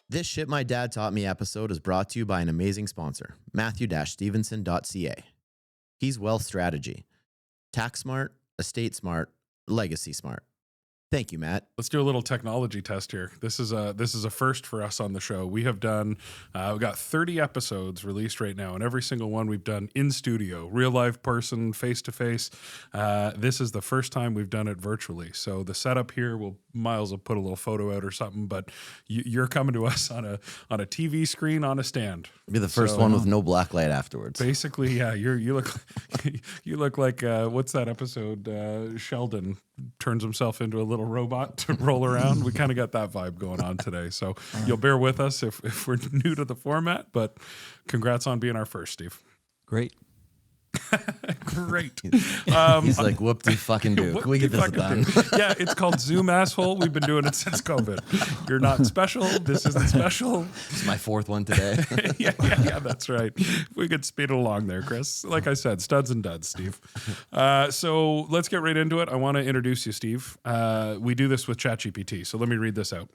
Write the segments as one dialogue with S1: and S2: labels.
S1: This Shit My Dad Taught Me episode is brought to you by an amazing sponsor, Matthew-Stevenson.ca. He's wealth strategy. Tax smart, estate smart, legacy smart. Thank you, Matt.
S2: Let's do a little technology test here. This is a first for us on the show. We have done, we've got 30 episodes released right now, and every single one we've done in studio, real live person, face to face. This is the first time we've done it virtually. So the setup here, Miles will put a little photo out or something, but you're coming to us on a TV screen on a stand.
S1: Be the first one with no black light afterwards.
S2: Basically, yeah. You look you look like what's that episode? Sheldon turns himself into a little robot to roll around. We kind of got that vibe going on today. So you'll bear with us if we're new to the format, but congrats on being our first, Steve.
S3: Great.
S2: Great.
S1: He's like, whoop de fucking do. Can we get this done?
S2: Yeah, it's called Zoom, asshole. We've been doing it since COVID. You're not special. This isn't special.
S1: It's my fourth one today.
S2: Yeah, that's right. We could speed it along there, Chris. Like I said, studs and duds, Steve. So let's get right into it. I want to introduce you, Steve. We do this with ChatGPT, so let me read this out.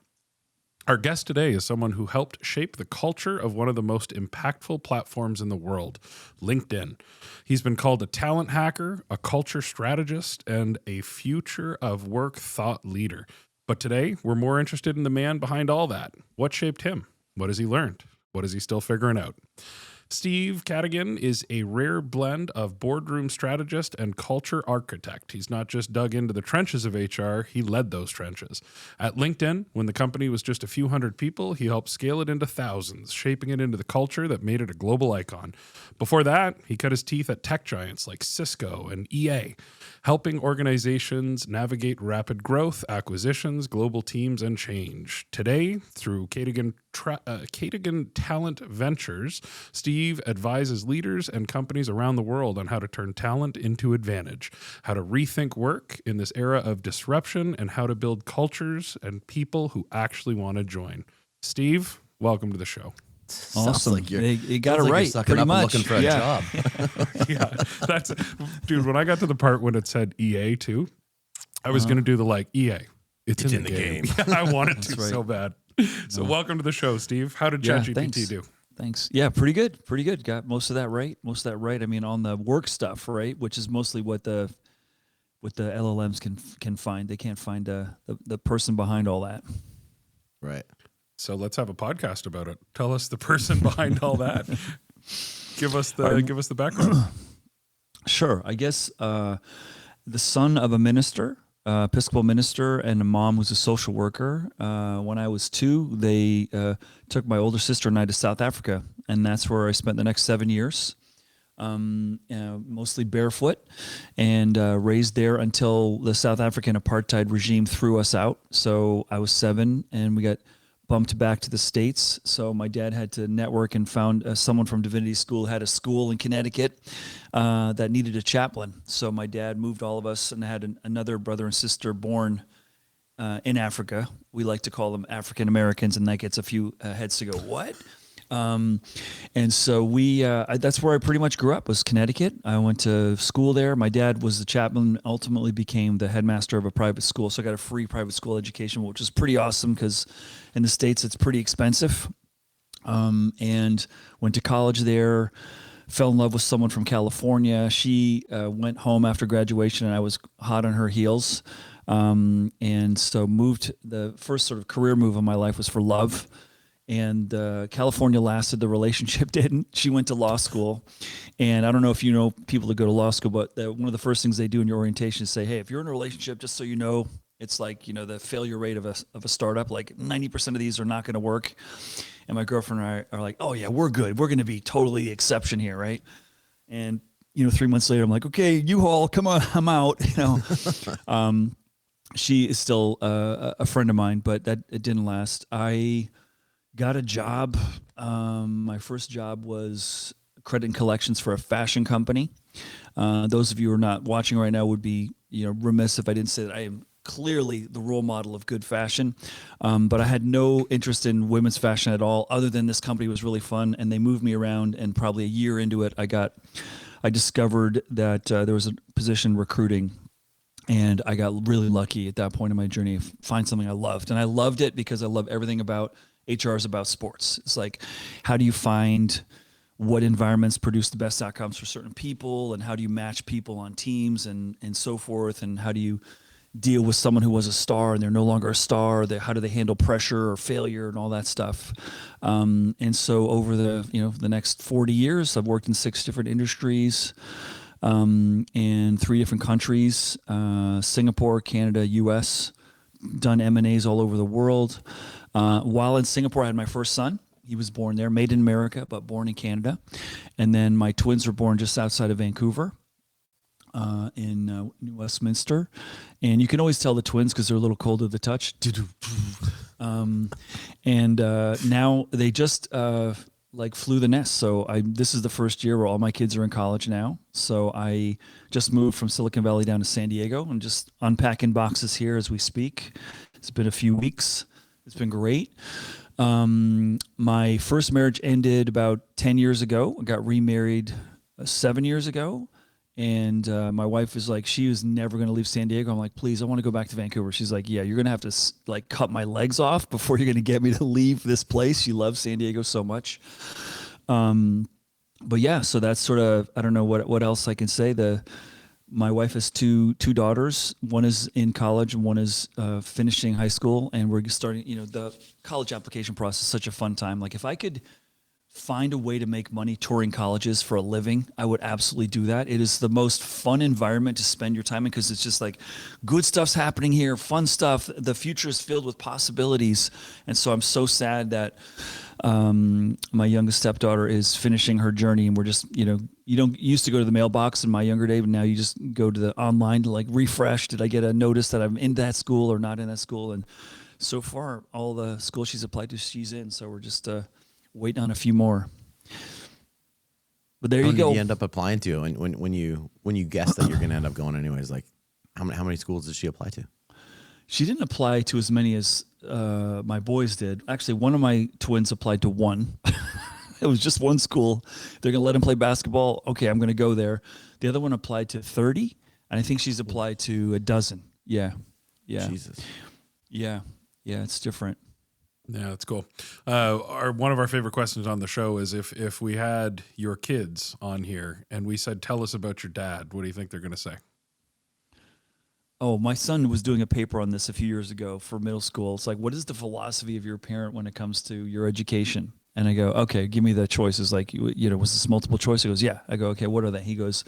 S2: Our guest today is someone who helped shape the culture of one of the most impactful platforms in the world, LinkedIn. He's been called a talent hacker, a culture strategist, and a future of work thought leader. But today, we're more interested in the man behind all that. What shaped him? What has he learned? What is he still figuring out? Steve Cadigan is a rare blend of boardroom strategist and culture architect. He's not just dug into the trenches of HR, he led those trenches. At LinkedIn, when the company was just a few hundred people, he helped scale it into thousands, shaping it into the culture that made it a global icon. Before that, he cut his teeth at tech giants like Cisco and EA, helping organizations navigate rapid growth, acquisitions, global teams, and change. Today, through Cadigan Talent Ventures, Steve advises leaders and companies around the world on how to turn talent into advantage, how to rethink work in this era of disruption, and how to build cultures and people who actually want to join. Steve, welcome to the show.
S3: Awesome.
S1: Like
S3: you got it right.
S1: Sucking
S3: Pretty
S1: up
S3: much.
S1: and looking for a job.
S2: Yeah, dude, when I got to the part when it said EA too, I was going to do the EA. It's in the game. Yeah, I wanted to so bad. So welcome to the show, Steve. How did ChatGPT do?
S3: Thanks. Yeah, pretty good. Pretty good. Got most of that right. I mean, on the work stuff, right, which is mostly what the LLMs can find. They can't find the person behind all that.
S1: Right.
S2: So let's have a podcast about it. Tell us the person behind all that. Give us the background.
S3: Sure. I guess the son of a minister, Episcopal minister, and a mom who's a social worker. When I was 2, they took my older sister and I to South Africa, and that's where I spent the next 7 years, mostly barefoot, and raised there until the South African apartheid regime threw us out. So I was 7, and we got bumped back to the States. So my dad had to network and found someone from Divinity School had a school in Connecticut that needed a chaplain. So my dad moved all of us and had another brother and sister born in Africa. We like to call them African Americans, and that gets a few heads to go, what? And so that's where I pretty much grew up, was Connecticut. I went to school there. My dad was the chaplain, ultimately became the headmaster of a private school. So I got a free private school education, which was pretty awesome because in the States it's pretty expensive. And went to college there, fell in love with someone from California. She went home after graduation and I was hot on her heels. And so moved. The first sort of career move of my life was for love. And California lasted, the relationship didn't. She went to law school. And I don't know if you know people that go to law school, but one of the first things they do in your orientation is say, hey, if you're in a relationship, just so you know, it's like, the failure rate of a startup, like 90% of these are not going to work. And my girlfriend and I are like, oh yeah, we're good. We're going to be totally the exception here, right? And 3 months later, I'm like, okay, U-Haul, come on, I'm out. She is still a friend of mine, but it didn't last. I got a job. My first job was credit and collections for a fashion company. Those of you who are not watching right now would be, remiss if I didn't say that I am clearly the role model of good fashion. But I had no interest in women's fashion at all, other than this company was really fun and they moved me around. And probably a year into it, I discovered that there was a position recruiting. And I got really lucky at that point in my journey to find something I loved. And I loved it because I love everything about HR is about sports. It's like, how do you find what environments produce the best outcomes for certain people, and how do you match people on teams and so forth, and how do you deal with someone who was a star and they're no longer a star? How do they handle pressure or failure and all that stuff? And so over the next 40 years, I've worked in 6 different industries, in 3 different countries, Singapore, Canada, US, done M&As all over the world. While in Singapore, I had my first son. He was born there, made in America, but born in Canada. And then my twins were born just outside of Vancouver, in New Westminster. And you can always tell the twins because they're a little cold to the touch. Now they just flew the nest. So this is the first year where all my kids are in college now. So I just moved from Silicon Valley down to San Diego and just unpacking boxes here as we speak. It's been a few weeks. It's been great. My first marriage ended about 10 years ago. I got remarried 7 years ago. And my wife is like, she was never going to leave San Diego. I'm like, please, I want to go back to Vancouver. She's like, yeah, you're going to have to cut my legs off before you're going to get me to leave this place. She loves San Diego so much. But yeah, so that's sort of, I don't know what else I can say. My wife has two daughters. One is in college and one is finishing high school. And we're starting, the college application process is such a fun time. Like if I could find a way to make money touring colleges for a living, I would absolutely do that. It is the most fun environment to spend your time in because it's just like good stuff's happening here, fun stuff. The future is filled with possibilities. And so I'm so sad that my youngest stepdaughter is finishing her journey, and we're just, you used to go to the mailbox in my younger day, but now you just go to the online to refresh. Did I get a notice that I'm in that school or not in that school? And so far, all the schools she's applied to, she's in. So we're just waiting on a few more. But there you go.
S1: Did you end up applying to? And when you guess that you're going to end up going anyways, like how many schools did she apply to?
S3: She didn't apply to as many as my boys did. Actually, one of my twins applied to one. It was just one school. They're going to let him play basketball. Okay, I'm going to go there. The other one applied to 30, and I think she's applied to a dozen. Yeah.
S1: Jesus.
S3: Yeah, it's different.
S2: Yeah, that's cool. One of our favorite questions on the show is if we had your kids on here and we said, tell us about your dad, what do you think they're going to say?
S3: Oh, my son was doing a paper on this a few years ago for middle school. It's like, what is the philosophy of your parent when it comes to your education? And I go, okay, give me the choices. Like, was this multiple choice? He goes, yeah. I go, okay, what are they? He goes,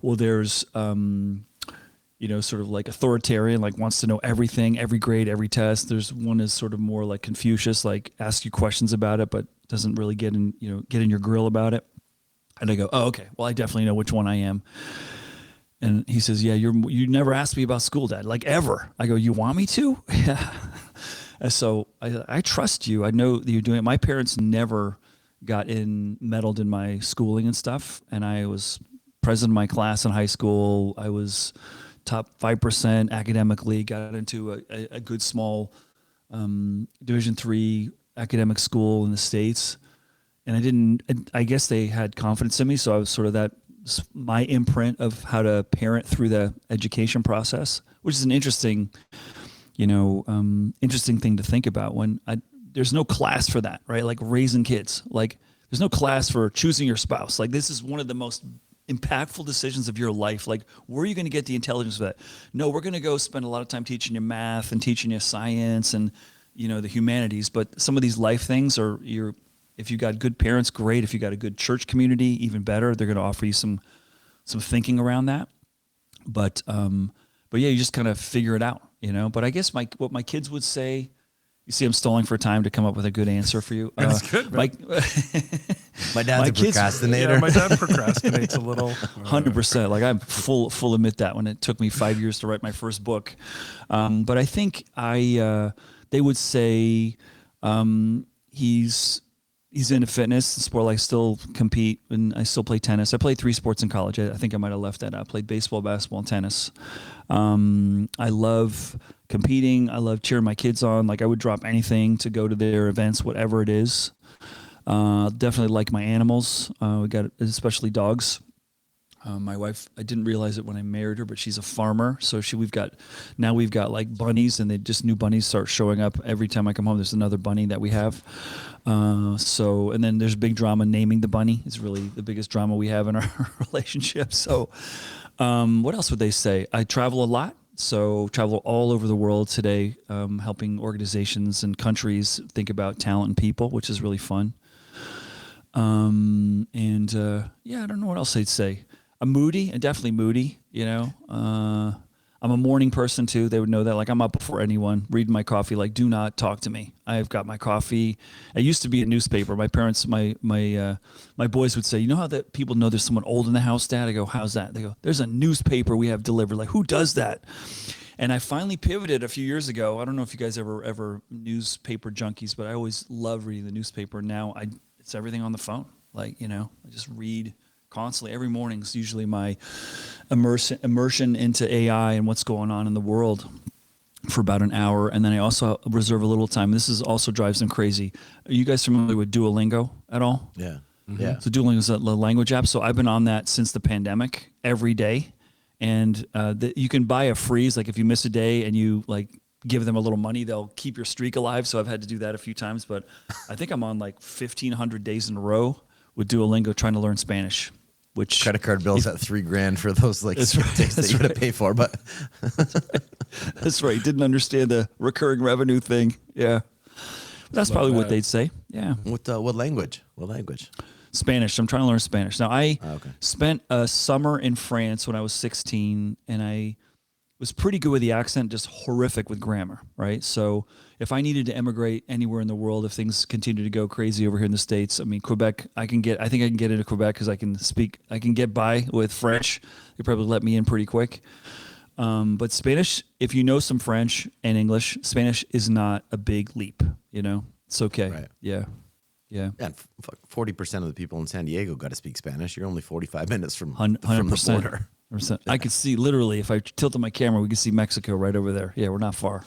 S3: well, there's, sort of like authoritarian, like wants to know everything, every grade, every test. There's one is sort of more like Confucius, like asks you questions about it, but doesn't really get in your grill about it. And I go, oh, okay. Well, I definitely know which one I am. And he says, yeah, you never asked me about school, Dad, like ever. I go, you want me to? Yeah. And so I trust you. I know that you're doing it. My parents never meddled in my schooling and stuff. And I was president of my class in high school. I was top 5% academically, got into a good small Division III academic school in the States. And I guess they had confidence in me. So I was sort of my imprint of how to parent through the education process, which is an interesting thing to think about there's no class for that, right? Like raising kids, like there's no class for choosing your spouse. Like this is one of the most impactful decisions of your life. Like, where are you going to get the intelligence for that? No, we're going to go spend a lot of time teaching you math and teaching you science and, the humanities. But some of these life things if you got good parents, great. If you got a good church community, even better. They're going to offer you some thinking around that. But yeah, you just kind of figure it out, But I guess what my kids would say. You see, I'm stalling for time to come up with a good answer for you.
S2: That's good.
S1: My dad's a procrastinator.
S2: Yeah, my dad procrastinates a little.
S3: 100%. Like I'm full admit that when it took me 5 years to write my first book. But I think they would say he's into fitness and sport. Like I still compete and I still play tennis. I played 3 sports in college. I think I might have left that out. I played baseball, basketball, and tennis. I love competing. I love cheering my kids on. Like I would drop anything to go to their events, whatever it is. Definitely like my animals. We got especially dogs. My wife, I didn't realize it when I married her, but she's a farmer. So we've got like bunnies, and new bunnies start showing up every time I come home. There's another bunny that we have. And then there's big drama naming the bunny. It's really the biggest drama we have in our relationship. So, what else would they say? I travel a lot. So travel all over the world today, helping organizations and countries think about talent and people, which is really fun. I don't know what else I'd say. I'm moody and definitely moody, I'm a morning person too. They would know that. Like, I'm up before anyone, reading my coffee, like, do not talk to me. I've got my coffee. I used to be a newspaper. My parents, my boys would say, you know how that people know there's someone old in the house, Dad? I go, how's that? They go, there's a newspaper we have delivered. Like, who does that? And I finally pivoted a few years ago. I don't know if you guys ever newspaper junkies, but I always loved reading the newspaper. Now it's everything on the phone. Like, I just read constantly. Every morning is usually my immersion into AI and what's going on in the world for about an hour. And then I also reserve a little time. This also drives them crazy. Are you guys familiar with Duolingo at all?
S1: Yeah.
S2: Mm-hmm.
S1: Yeah.
S3: So Duolingo is a language app. So I've been on that since the pandemic every day. And you can buy a freeze. Like, if you miss a day and you give them a little money, they'll keep your streak alive. So I've had to do that a few times, but I think I'm on 1,500 days in a row with Duolingo trying to learn Spanish. Which
S1: Credit card bills at $3,000 for those days that you got to pay for, but
S3: that's right. Didn't understand the recurring revenue thing. Yeah, that's probably what they'd say. Yeah.
S1: what language? What language?
S3: Spanish. I'm trying to learn Spanish now. I spent a summer in France when I was 16, and I was pretty good with the accent, just horrific with grammar. Right. So if I needed to emigrate anywhere in the world, if things continue to go crazy over here in the States, I mean, Quebec, I think I can get into Quebec because I can get by with French. They probably let me in pretty quick. But Spanish, if you know some French and English, Spanish is not a big leap, it's okay.
S1: Right.
S3: Yeah. Yeah.
S1: And 40% of the people in San Diego got to speak Spanish. You're only 45 minutes from
S3: 100%.
S1: the border.
S3: 100%. I could see, literally, if I tilted my camera, we could see Mexico right over there. Yeah, we're not far.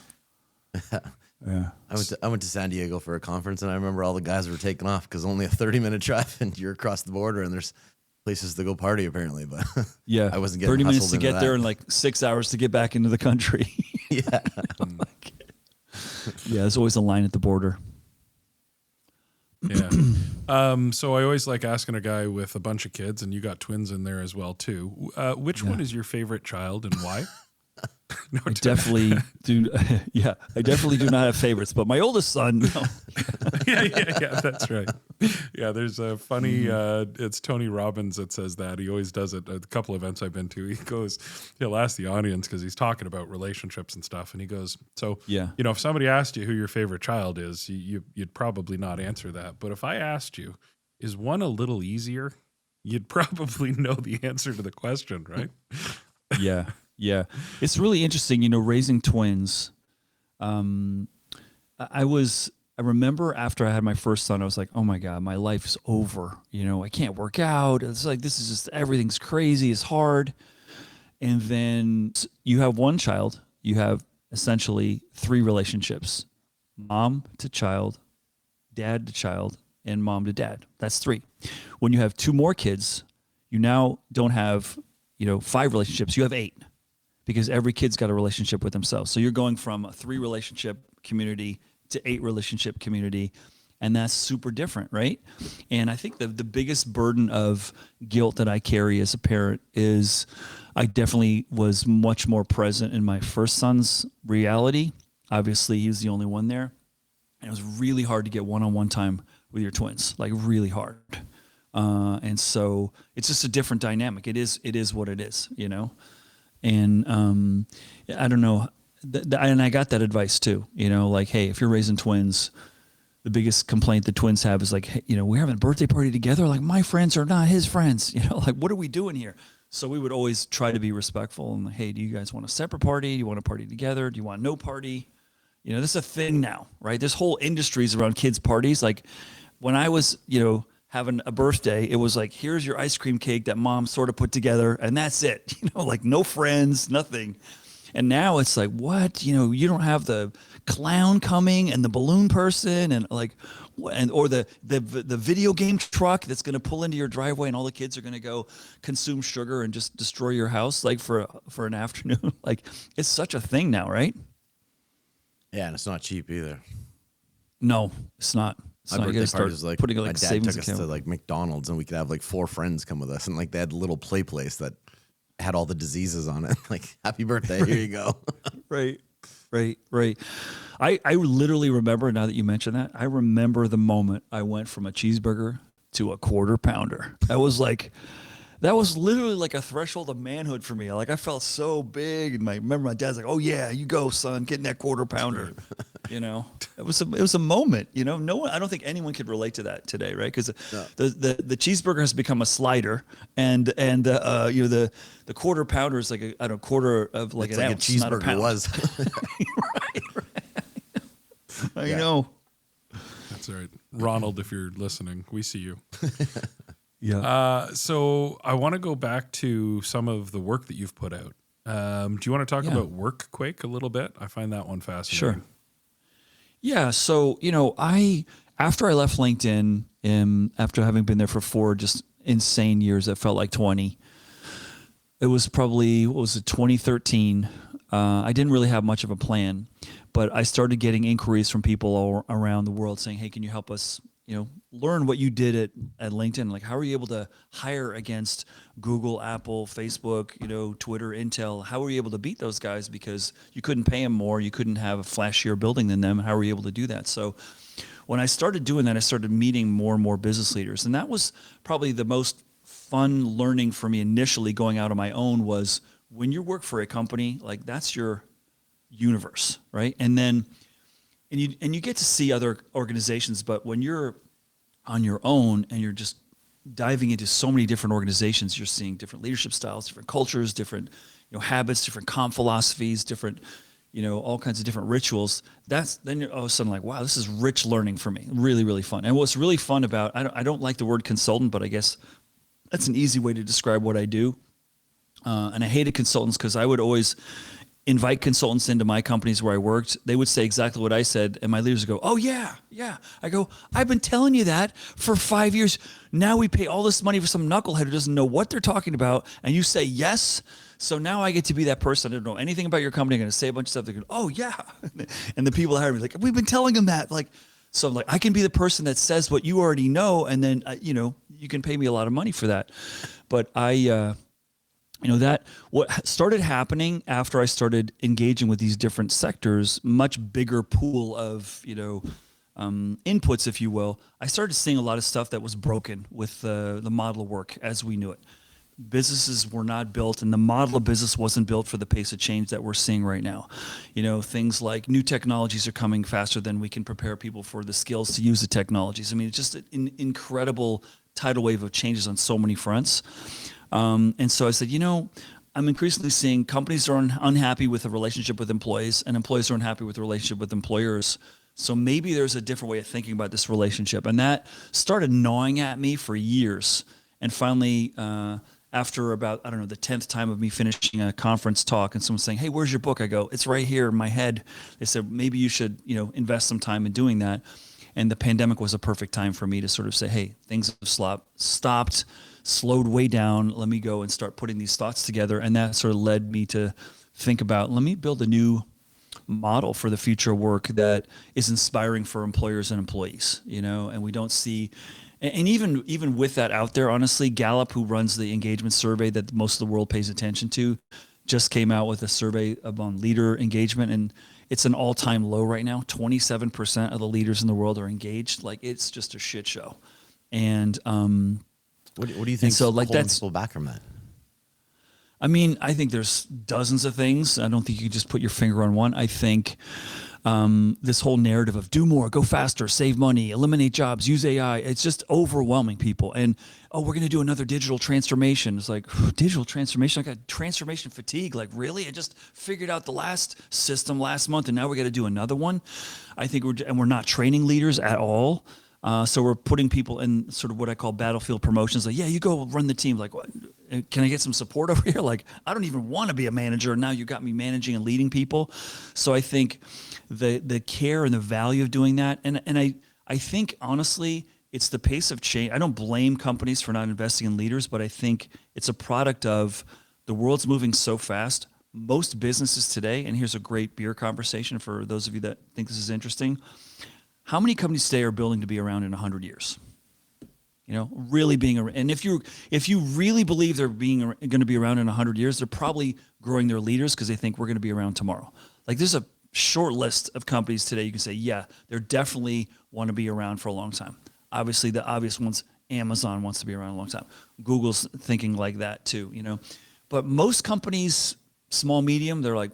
S3: Yeah.
S1: I went to San Diego for a conference, and I remember all the guys were taking off because only a 30-minute drive, and you're across the border, and there's places to go party apparently. But
S3: yeah,
S1: I wasn't getting
S3: 30 minutes to
S1: into
S3: get
S1: that.
S3: there and 6 hours to get back into the country.
S1: Yeah.
S3: Yeah, there's always a line at the border.
S2: Yeah. So I always like asking a guy with a bunch of kids, and you got twins in there as well too. Which one is your favorite child, and why? No,
S3: I definitely do. Yeah, I definitely do not have favorites, but my oldest son. No.
S2: yeah, that's right. Yeah, there's a funny. It's Tony Robbins that says that. He always does it at a couple events I've been to. He'll ask the audience because he's talking about relationships and stuff, and he goes, "So, if somebody asked you who your favorite child is, you'd probably not answer that. But if I asked you, is one a little easier? You'd probably know the answer to the question, right?"
S3: Yeah. Yeah, it's really interesting, raising twins. I remember after I had my first son, I was like, oh my God, my life's over. I can't work out. It's like, this is just, everything's crazy. It's hard. And then you have one child, you have essentially 3 relationships: mom to child, dad to child, and mom to dad. That's 3. When you have 2 more kids, you now don't have, 5 relationships. You have 8. Because every kid's got a relationship with themselves. So you're going from a 3 relationship community to 8 relationship community. And that's super different, right? And I think the biggest burden of guilt that I carry as a parent is I definitely was much more present in my first son's reality. Obviously, he was the only one there. And it was really hard to get one-on-one time with your twins, like really hard. And so it's just a different dynamic. It is what it is, And I don't know, and I got that advice too, hey, if you're raising twins, the biggest complaint the twins have is like, hey, we're having a birthday party together. Like, my friends are not his friends, like, what are we doing here? So we would always try to be respectful and, hey, do you guys want a separate party? Do you want a party together? Do you want no party? This is a thing now, right? There's whole industries around kids' parties. Like, when I was, having a birthday, it was like, here's your ice cream cake that mom sort of put together, and that's it. Like, no friends, nothing. And now it's like, what? You don't have the clown coming and the balloon person, and like, or the video game truck that's going to pull into your driveway and all the kids are going to go consume sugar and just destroy your house like for an afternoon. Like it's such a thing now, right?
S1: Yeah, and it's not cheap either.
S3: No, it's not.
S1: My birthday party was like
S3: putting
S1: my
S3: like
S1: dad
S3: savings
S1: took us
S3: account.
S1: to like McDonald's and we could have like 4 friends come with us and like they had a little play place that had all the diseases on it. Like, happy birthday, here you go.
S3: Right. I literally remember, now that you mention that, I remember the moment I went from a cheeseburger to a quarter pounder. That was literally like a threshold of manhood for me. Like I felt so big, and remember my dad's like, "Oh yeah, you go, son, get in that quarter pounder." You know, it was a moment. You know, no one. I don't think anyone could relate to that today, right? Because the cheeseburger has become a slider, and the quarter pounder is like a quarter of like
S1: It's
S3: an
S1: like
S3: ounce,
S1: a
S3: not a
S1: cheeseburger
S3: pound.
S1: was.
S3: Right. I know.
S2: That's all right. Ronald, if you're listening, we see you.
S3: Yeah.
S2: So I want to go back to some of the work that you've put out. Do you want to talk about WorkQuake a little bit? I find that one fascinating.
S3: Sure. Yeah. So, after I left LinkedIn, after having been there for 4 just insane years that felt like 20, it was probably, 2013. I didn't really have much of a plan, but I started getting inquiries from people all around the world saying, "Hey, can you help us, learn what you did at LinkedIn? Like, how are you able to hire against Google, Apple, Facebook, Twitter, Intel? How were you able to beat those guys? Because you couldn't pay them more. You couldn't have a flashier building than them. How were you able to do that?" So when I started doing that, I started meeting more and more business leaders. And that was probably the most fun learning for me initially going out on my own. Was when you work for a company, like that's your universe, right? And then and you get to see other organizations, but when you're on your own and you're just diving into so many different organizations, you're seeing different leadership styles, different cultures, different habits, different comp philosophies, different all kinds of different rituals. Then you're all of a sudden like, wow, this is rich learning for me. Really, really fun. And what's really fun about, I don't like the word consultant, but I guess that's an easy way to describe what I do. And I hated consultants because I would always invite consultants into my companies where I worked. They would say exactly what I said, and my leaders would go, "Oh yeah. I go, "I've been telling you that for 5 years. Now we pay all this money for some knucklehead who doesn't know what they're talking about, and you say yes. So now I get to be that person. I don't know anything about your company. I'm going to say a bunch of stuff. They go, "Oh yeah," and the people that hire me like, "We've been telling them that." Like, so I'm like, I can be the person that says what you already know, and then you can pay me a lot of money for that. But that what started happening after I started engaging with these different sectors, much bigger pool of inputs, if you will. I started seeing a lot of stuff that was broken with the model of work as we knew it. Businesses were not built, and the model of business wasn't built for the pace of change that we're seeing right now. Things like new technologies are coming faster than we can prepare people for the skills to use the technologies. I mean, it's just an incredible tidal wave of changes on so many fronts. And so I said, I'm increasingly seeing companies are unhappy with the relationship with employees, and employees are unhappy with the relationship with employers. So maybe there's a different way of thinking about this relationship. And that started gnawing at me for years. And finally, after about, the 10th time of me finishing a conference talk and someone saying, "Hey, where's your book?" I go, "It's right here in my head." They said, "Maybe you should, invest some time in doing that." And the pandemic was a perfect time for me to sort of say, "Hey, things have stopped, slowed way down. Let me go and start putting these thoughts together." And that sort of led me to think about, let me build a new model for the future work that is inspiring for employers and employees, and we don't see, and even with that out there, honestly, Gallup, who runs the engagement survey that most of the world pays attention to, just came out with a survey on leader engagement, and it's an all-time low right now. 27% of the leaders in the world are engaged. Like, it's just a shit show. And
S1: what do you think holding people back from that?
S3: I mean, I think there's dozens of things. I don't think you can just put your finger on one. I think this whole narrative of do more, go faster, save money, eliminate jobs, use AI, it's just overwhelming people. And, we're going to do another digital transformation. It's like, digital transformation? I got transformation fatigue. Like, really? I just figured out the last system last month, and now we got to do another one. I think we're not training leaders at all. So we're putting people in sort of what I call battlefield promotions. Like, yeah, you go run the team. Like, what? Can I get some support over here? Like, I don't even want to be a manager. Now you got me managing and leading people. So I think the care and the value of doing that, and I I think honestly, it's the pace of change. I don't blame companies for not investing in leaders, but I think it's a product of the world's moving so fast. Most businesses today, and here's a great beer conversation for those of you that think this is interesting. How many companies today are building to be around in 100 years? You know, really being around. And if you really believe they're going to be around in 100 years, they're probably growing their leaders because they think we're going to be around tomorrow. Like there's a short list of companies today you can say, yeah, they're definitely want to be around for a long time. Obviously, the obvious ones, Amazon wants to be around a long time. Google's thinking like that too, you know. But most companies, small, medium, they're like,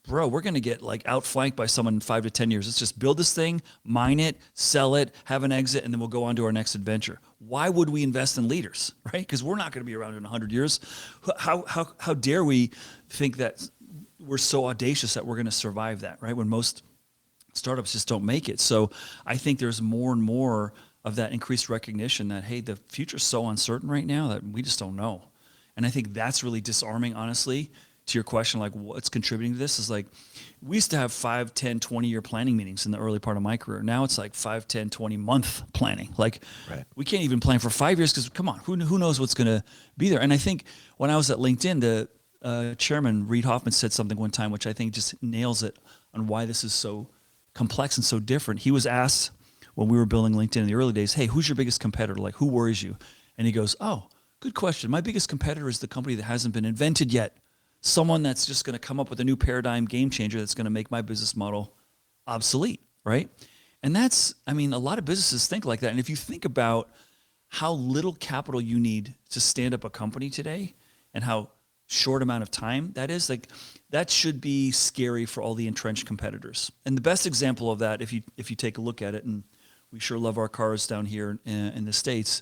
S3: bro, we're going to get like outflanked by someone in 5 to 10 years. Let's just build this thing, mine it, sell it, have an exit, and then we'll go on to our next adventure. Why would we invest in leaders, right? Because we're not going to be around in 100 years. How dare we think that we're so audacious that we're going to survive that, right? When most startups just don't make it. So I think there's more and more of that increased recognition that, hey, the future's so uncertain right now that we just don't know. And I think that's really disarming, honestly. To your question, like what's contributing to this is like, we used to have 5, 10, 20-year planning meetings in the early part of my career. Now it's like 5, 10, 20-month planning. Like we can't even plan for 5 years because come on, who knows what's going to be there? And I think when I was at LinkedIn, the chairman, Reid Hoffman, said something one time, which I think just nails it on why this is so complex and so different. He was asked when we were building LinkedIn in the early days, hey, who's your biggest competitor? Like who worries you? And he goes, oh, good question. My biggest competitor is the company that hasn't been invented yet. Someone that's just going to come up with a new paradigm game changer that's going to make my business model obsolete, right? And that's, I mean, a lot of businesses think like that. And if you think about how little capital you need to stand up a company today and how short amount of time that is, like that should be scary for all the entrenched competitors. And the best example of that, if you take a look at it, and we sure love our cars down here in the States,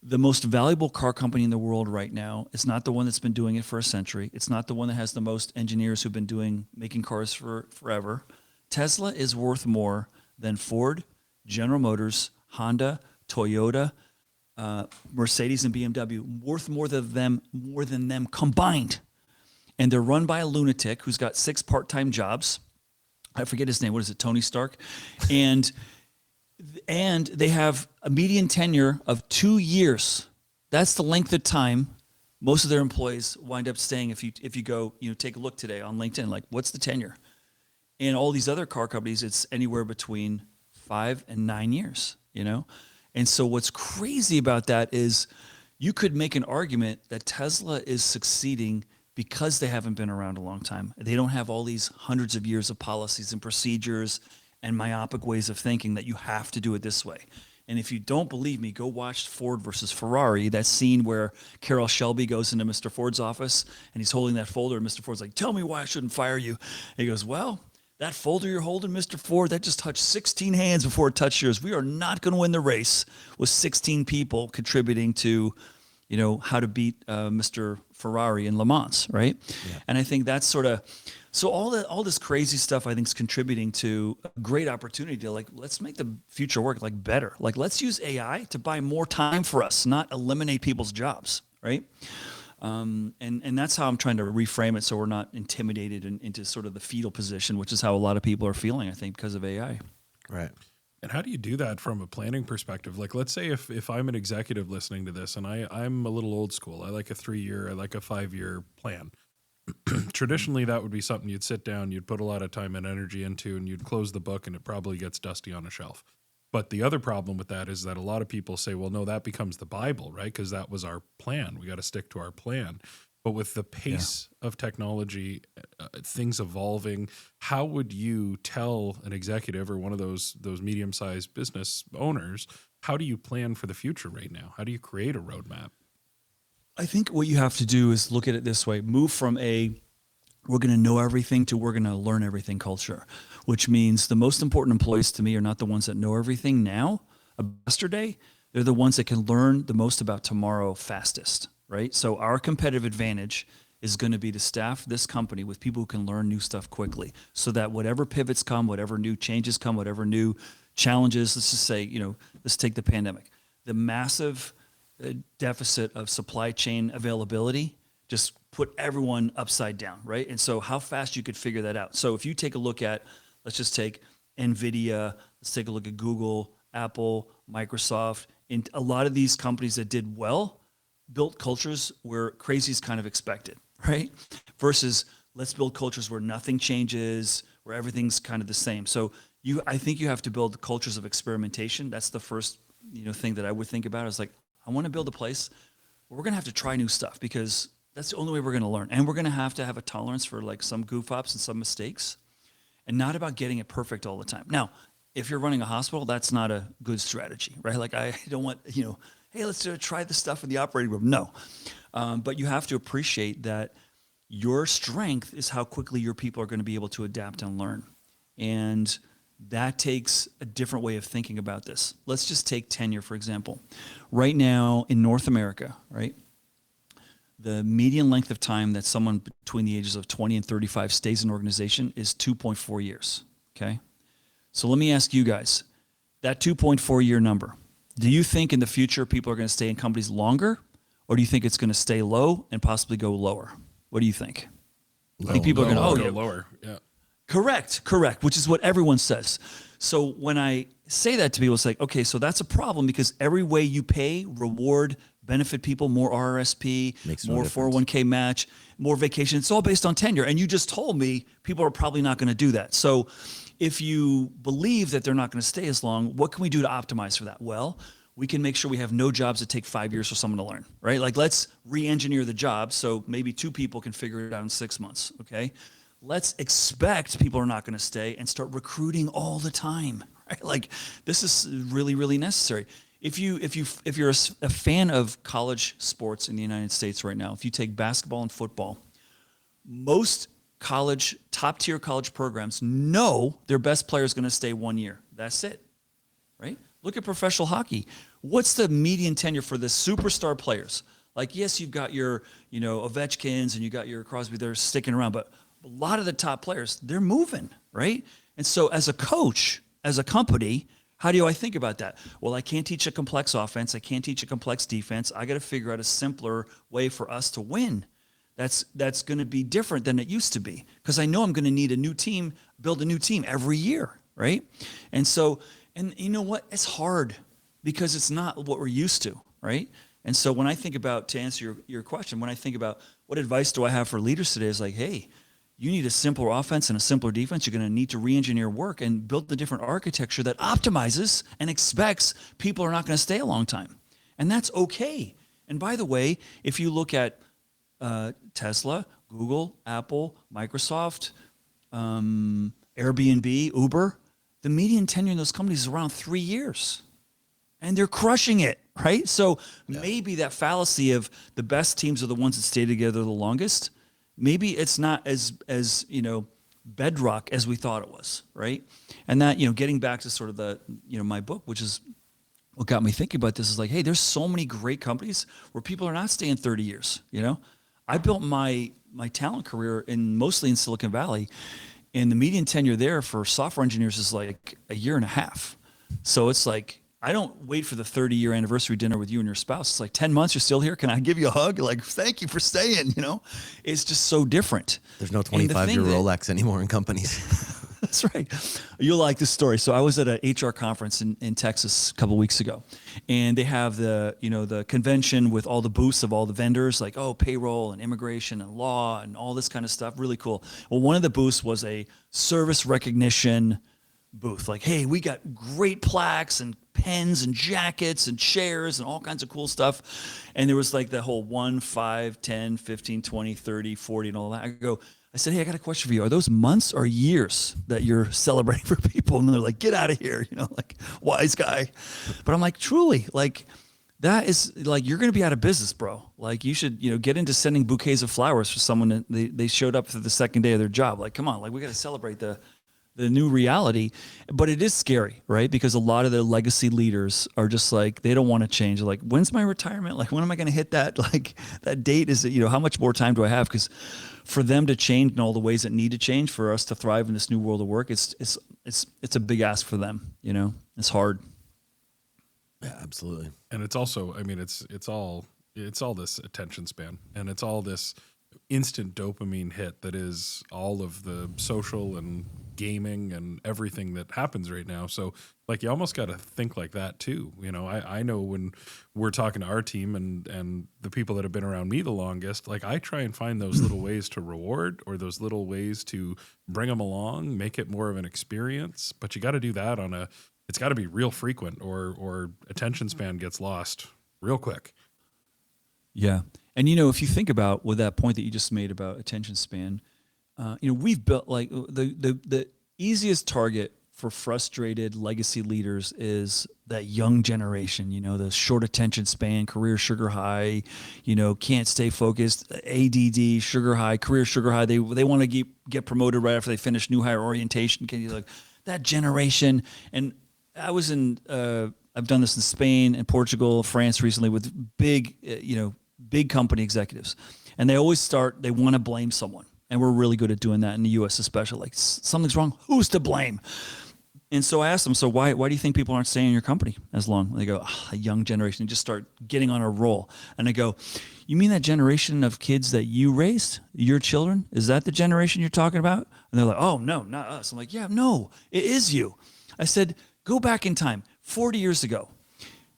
S3: the most valuable car company in the world right now is not the one that's been doing it for a century. It's not the one that has the most engineers who've been making cars for forever. Tesla is worth more than Ford, General Motors, Honda, Toyota, Mercedes, and BMW. Worth more than them combined. And they're run by a lunatic who's got 6 part-time jobs. I forget his name. What is it? Tony Stark. And they have a median tenure of 2 years. That's the length of time most of their employees wind up staying. If you go, take a look today on LinkedIn, like what's the tenure? And all these other car companies, it's anywhere between 5 and 9 years, And so what's crazy about that is you could make an argument that Tesla is succeeding because they haven't been around a long time. They don't have all these hundreds of years of policies and procedures and myopic ways of thinking that you have to do it this way. And if you don't believe me, go watch Ford versus Ferrari, that scene where Carroll Shelby goes into Mr. Ford's office and he's holding that folder and Mr. Ford's like, tell me why I shouldn't fire you. And he goes, well, that folder you're holding, Mr. Ford, that just touched 16 hands before it touched yours. We are not going to win the race with 16 people contributing to, how to beat Mr. Ferrari in Le Mans, right? Yeah. And I think that's sort of... So all this crazy stuff I think is contributing to a great opportunity to let's make the future work better. Let's use AI to buy more time for us, not eliminate people's jobs, right? And that's how I'm trying to reframe it so we're not intimidated into sort of the fetal position, which is how a lot of people are feeling, I think, because of AI.
S1: Right.
S2: And how do you do that from a planning perspective? Like, let's say if I'm an executive listening to this and I'm a little old school, I like a 3-year, I like a 5-year plan. Traditionally, that would be something you'd sit down, you'd put a lot of time and energy into, and you'd close the book, and it probably gets dusty on a shelf. But the other problem with that is that a lot of people say, well, no, that becomes the Bible, right? Because that was our plan. We got to stick to our plan. But with the pace of technology, things evolving, how would you tell an executive or one of those medium-sized business owners, how do you plan for the future right now? How do you create a roadmap?
S3: I think what you have to do is look at it this way. Move from we're going to know everything to we're going to learn everything culture, which means the most important employees to me are not the ones that know everything now, yesterday. They're the ones that can learn the most about tomorrow fastest, right? So our competitive advantage is going to be to staff this company with people who can learn new stuff quickly so that whatever pivots come, whatever new changes come, whatever new challenges, let's just say, let's take the pandemic. The massive deficit of supply chain availability just put everyone upside down, right? And so how fast you could figure that out. So if you take a look at, let's just take NVIDIA, let's take a look at Google, Apple, Microsoft, and a lot of these companies that did well built cultures where crazy is kind of expected, right? Versus let's build cultures where nothing changes, where everything's kind of the same. So I think you have to build cultures of experimentation. That's the first, thing that I would think about is like, I want to build a place where we're going to have to try new stuff because that's the only way we're going to learn. And we're going to have a tolerance for like some goof ups and some mistakes and not about getting it perfect all the time. Now, if you're running a hospital, that's not a good strategy, right? Like I don't want, hey, let's try this stuff in the operating room. No. But you have to appreciate that your strength is how quickly your people are going to be able to adapt and learn. And that takes a different way of thinking about this. Let's just take tenure, for example. Right now in North America, right, the median length of time that someone between the ages of 20 and 35 stays in an organization is 2.4 years, okay? So let me ask you guys, that 2.4 year number, do you think in the future people are going to stay in companies longer, or do you think it's going to stay low and possibly go lower? What do you think? I think people are going to
S2: go lower. Yeah.
S3: Correct, which is what everyone says. So when I say that to people, it's like, okay, so that's a problem because every way you pay, reward, benefit people, more RRSP, more 401k match, more vacation, it's all based on tenure. And you just told me people are probably not going to do that. So if you believe that they're not going to stay as long, what can we do to optimize for that? Well, we can make sure we have no jobs that take 5 years for someone to learn, right? Like let's re-engineer the job so maybe 2 people can figure it out in 6 months, okay? Let's expect people are not going to stay and start recruiting all the time, right? Like this is really, really necessary. If you're a fan of college sports in the United States right now, if you take basketball and football, most top tier college programs know their best player is going to stay 1 year. That's it, right? Look at professional hockey. What's the median tenure for the superstar players? Like, yes, you've got your, Ovechkins and you got your Crosby, they're sticking around, but a lot of the top players, they're moving, right? And so as a coach, as a company, how do I think about that? Well, I can't teach a complex offense. I can't teach a complex defense. I got to figure out a simpler way for us to win. That's going to be different than it used to be because I know I'm going to need a new team, build a new team every year, right? And so, and you know what? It's hard because it's not what we're used to, right? And so when I think about, to answer your question, when I think about what advice do I have for leaders today is like, hey, you need a simpler offense and a simpler defense. You're going to need to re-engineer work and build a different architecture that optimizes and expects people are not going to stay a long time. And that's okay. And by the way, if you look at Tesla, Google, Apple, Microsoft, Airbnb, Uber, the median tenure in those companies is around 3 years. And they're crushing it, right? So maybe that fallacy of the best teams are the ones that stay together the longest, maybe it's not as bedrock as we thought it was, right? And that, getting back to sort of the, my book, which is what got me thinking about this, is like, hey, there's so many great companies where people are not staying 30 years, I built my talent career mostly in Silicon Valley, and the median tenure there for software engineers is like a year and a half. So it's like, I don't wait for the 30-year anniversary dinner with you and your spouse. It's like 10 months, you're still here. Can I give you a hug? Like, thank you for staying, It's just so different.
S1: There's no 25-year Rolex anymore in companies.
S3: That's right. You'll like this story. So I was at an HR conference in Texas a couple of weeks ago, and they have the convention with all the booths of all the vendors, like, payroll and immigration and law and all this kind of stuff. Really cool. Well, one of the booths was a service recognition booth. Like, hey, we got great plaques and pens and jackets and chairs and all kinds of cool stuff. And there was like the whole 1, 5, 10, 15, 20, 30, 40 and all that. I said, hey, I got a question for you. Are those months or years that you're celebrating for people? And they're like, get out of here, like wise guy. But I'm like, truly, like that is like, you're going to be out of business, bro. Like you should, get into sending bouquets of flowers for someone that they showed up for the second day of their job. Like, come on, like we got to celebrate the new reality. But it is scary, right? Because a lot of the legacy leaders are just like, they don't want to change. They're like, when's my retirement? Like, when am I going to hit that? Like that date is, how much more time do I have? Because for them to change in all the ways that need to change for us to thrive in this new world of work, it's a big ask for them. It's hard.
S1: Yeah, absolutely.
S2: And it's also, it's all this attention span, and it's all this instant dopamine hit that is all of the social and gaming and everything that happens right now. So like you almost got to think like that too. You know, I know when we're talking to our team and the people that have been around me the longest, like I try and find those little ways to reward or those little ways to bring them along, make it more of an experience. But you got to do that it's got to be real frequent or attention span gets lost real quick.
S3: Yeah. And, you know, if you think about with that point that you just made about attention span, you know, we've built like the easiest target for frustrated legacy leaders is that young generation, you know, the short attention span, career sugar high, you know, can't stay focused, ADD, sugar high, career sugar high. They want to get promoted right after they finish new hire orientation. Can you like that generation? And I was I've done this in Spain and Portugal, France recently with big, big company executives. And they always they want to blame someone. And we're really good at doing that in the US especially. Like something's wrong, who's to blame? And so I asked them, so why do you think people aren't staying in your company as long? And they go, a young generation, just start getting on a roll. And I go, you mean that generation of kids that you raised, your children? Is that the generation you're talking about? And they're like, oh, no, not us. I'm like, yeah, no, it is you. I said, go back in time, 40 years ago.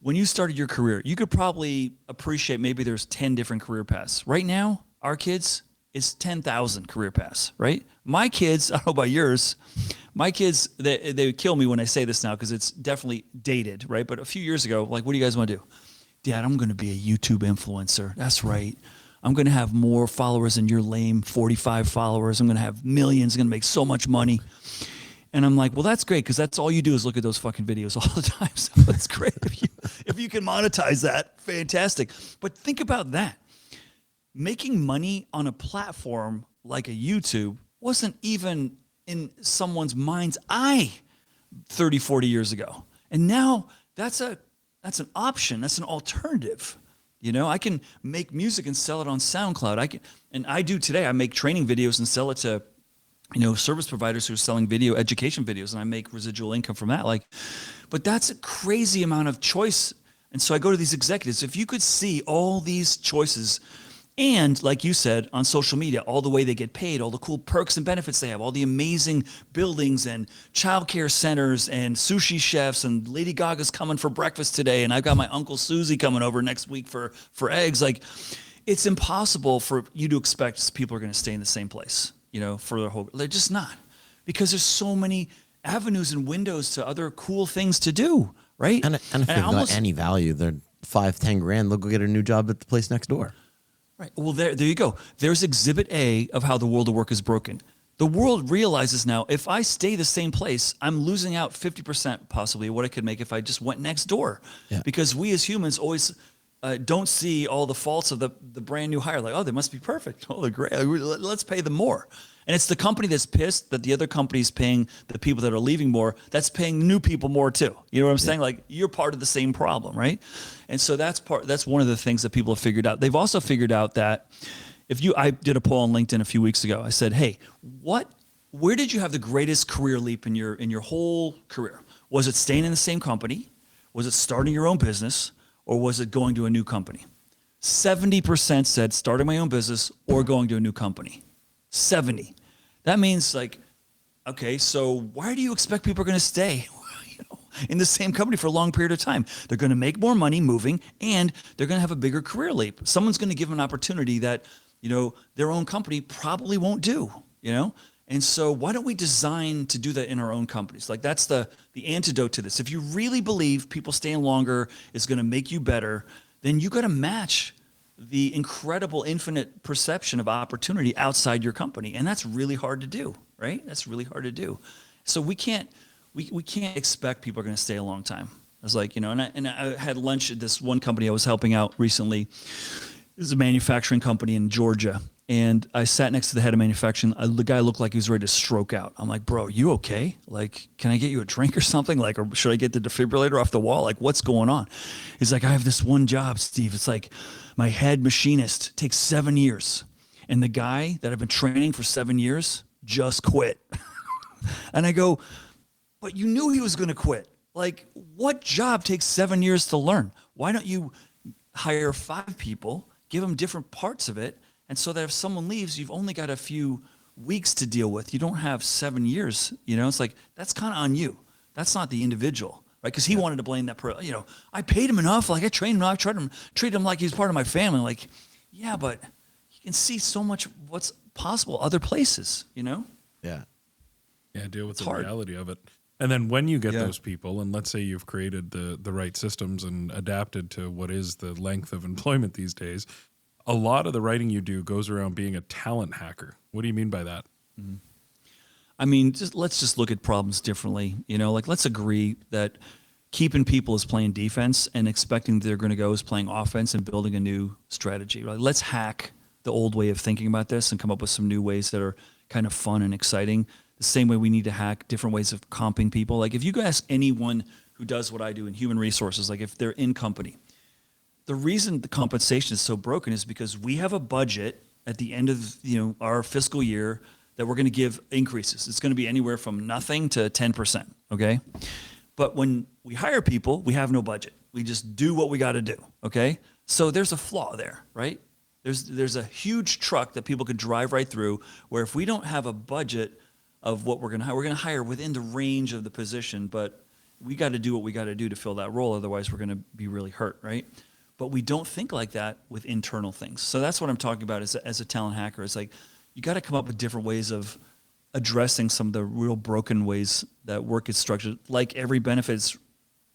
S3: When you started your career, you could probably appreciate maybe there's 10 different career paths. Right now, our kids, it's 10,000 career paths, right? My kids, I don't know about yours, my kids, they would kill me when I say this now because it's definitely dated, right? But a few years ago, like, what do you guys want to do? Dad, I'm going to be a YouTube influencer. That's right. I'm going to have more followers than your lame 45 followers. I'm going to have millions. I'm going to make so much money. And I'm like, well, that's great because that's all you do is look at those fucking videos all the time. So that's great. If you can monetize that, fantastic. But think about that. Making money on a platform like a YouTube wasn't even in someone's mind's eye 30, 40 years ago. And now that's an option. That's an alternative. You know, I can make music and sell it on SoundCloud. I do today. I make training videos and sell it to, service providers who are selling video education videos, and I make residual income from that. But that's a crazy amount of choice. And so I go to these executives. If you could see all these choices, and like you said, on social media, all the way they get paid, all the cool perks and benefits they have, all the amazing buildings and childcare centers and sushi chefs, and Lady Gaga's coming for breakfast today, and I've got my Uncle Susie coming over next week for eggs. Like, it's impossible for you to expect people are going to stay in the same place, for their whole. They're just not, because there's so many avenues and windows to other cool things to do, right?
S1: And if they've got any value, they're $5-10 grand. They'll go get a new job at the place next door.
S3: Right. Well, there you go. There's exhibit A of how the world of work is broken. The world realizes now, if I stay the same place, I'm losing out 50% possibly of what I could make if I just went next door. Yeah. Because we as humans always don't see all the faults of the brand new hire. Like, oh, they must be perfect. Oh, they're great. Let's pay them more. And it's the company that's pissed that the other company's paying the people that are leaving more. That's paying new people more too. You know what I'm saying? Like, you're part of the same problem, right? And so that's one of the things that people have figured out. They've also figured out that I did a poll on LinkedIn a few weeks ago. I said, hey, where did you have the greatest career leap in your whole career? Was it staying in the same company? Was it starting your own business? Or was it going to a new company? 70% said starting my own business or going to a new company. 70. That means, like, okay, so why do you expect people are going to stay in the same company for a long period of time? They're going to make more money moving, and they're going to have a bigger career leap. Someone's going to give them an opportunity that, their own company probably won't do, And so why don't we design to do that in our own companies? Like, that's the antidote to this. If you really believe people staying longer is going to make you better, then you got to match the incredible infinite perception of opportunity outside your company. And that's really hard to do, right? That's really hard to do. So we can't expect people are going to stay a long time. I was like, and I had lunch at this one company I was helping out recently. This is a manufacturing company in Georgia. And I sat next to the head of manufacturing. The guy looked like he was ready to stroke out. I'm like, bro, you okay? Like, can I get you a drink or something? Like, or should I get the defibrillator off the wall? Like, what's going on? He's like, I have this one job, Steve. It's like my head machinist takes 7 years. And the guy that I've been training for 7 years just quit. And I go, but you knew he was going to quit. Like, what job takes 7 years to learn? Why don't you hire 5 people, give them different parts of it, and so that if someone leaves, you've only got a few weeks to deal with. You don't have 7 years. It's like, that's kind of on you. That's not the individual, right? Because he wanted to blame that I paid him enough. Like, I trained him enough. I tried to treat him like he's part of my family. Like, yeah, but you can see so much what's possible other places,
S1: Yeah.
S2: Yeah, deal with
S3: It's
S2: the
S3: hard.
S2: reality of it. And then when you get
S3: Yeah.
S2: those people, and let's say you've created the right systems and adapted to what is the length of employment these days, a lot of the writing you do goes around being a talent hacker. What do you mean by that?
S3: I mean, let's just look at problems differently. Like, let's agree that keeping people is playing defense and expecting they're going to go is playing offense and building a new strategy. Right? Let's hack the old way of thinking about this and come up with some new ways that are kind of fun and exciting. The same way we need to hack different ways of comping people. Like, if you ask anyone who does what I do in human resources, like if they're in company, the reason the compensation is so broken is because we have a budget at the end of our fiscal year that we're going to give increases. It's going to be anywhere from nothing to 10%. Okay, but when we hire people, we have no budget. We just do what we got to do. Okay, so there's a flaw there, right? There's a huge truck that people could drive right through. Where if we don't have a budget of what we're going to hire within the range of the position, but we got to do what we got to do to fill that role. Otherwise, we're going to be really hurt, right? But we don't think like that with internal things. So that's what I'm talking about as a talent hacker. It's like, you got to come up with different ways of addressing some of the real broken ways that work is structured. Like, every benefit's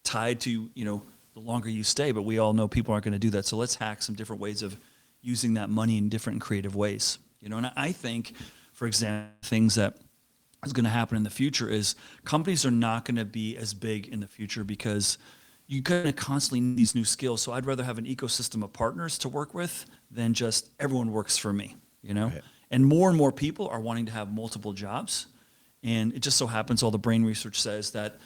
S3: tied to, the longer you stay, but we all know people aren't going to do that. So let's hack some different ways of using that money in different and creative ways. And I think, for example, things that is going to happen in the future is companies are not going to be as big in the future because you kind of constantly need these new skills. So I'd rather have an ecosystem of partners to work with than just everyone works for me,
S1: Right.
S3: And more people are wanting to have multiple jobs. And it just so happens, all the brain research says that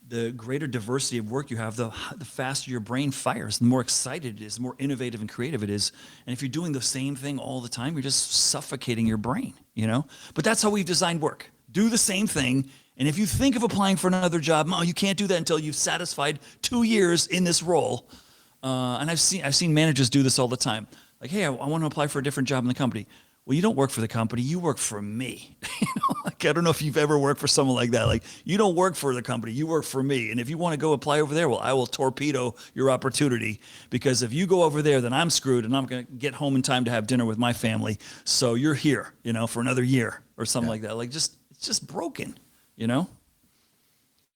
S3: the greater diversity of work you have, the faster your brain fires, the more excited it is, the more innovative and creative it is. And if you're doing the same thing all the time, you're just suffocating your brain, But that's how we've designed work. Do the same thing. And if you think of applying for another job, you can't do that until you've satisfied 2 years in this role. And I've seen managers do this all the time. Like, hey, I want to apply for a different job in the company. Well, you don't work for the company, you work for me. Like, I don't know if you've ever worked for someone like that. Like, you don't work for the company, you work for me. And if you want to go apply over there, well, I will torpedo your opportunity, because if you go over there, then I'm screwed and I'm going to get home in time to have dinner with my family. So you're here, for another year or something like that. Like, it's just broken,
S2: I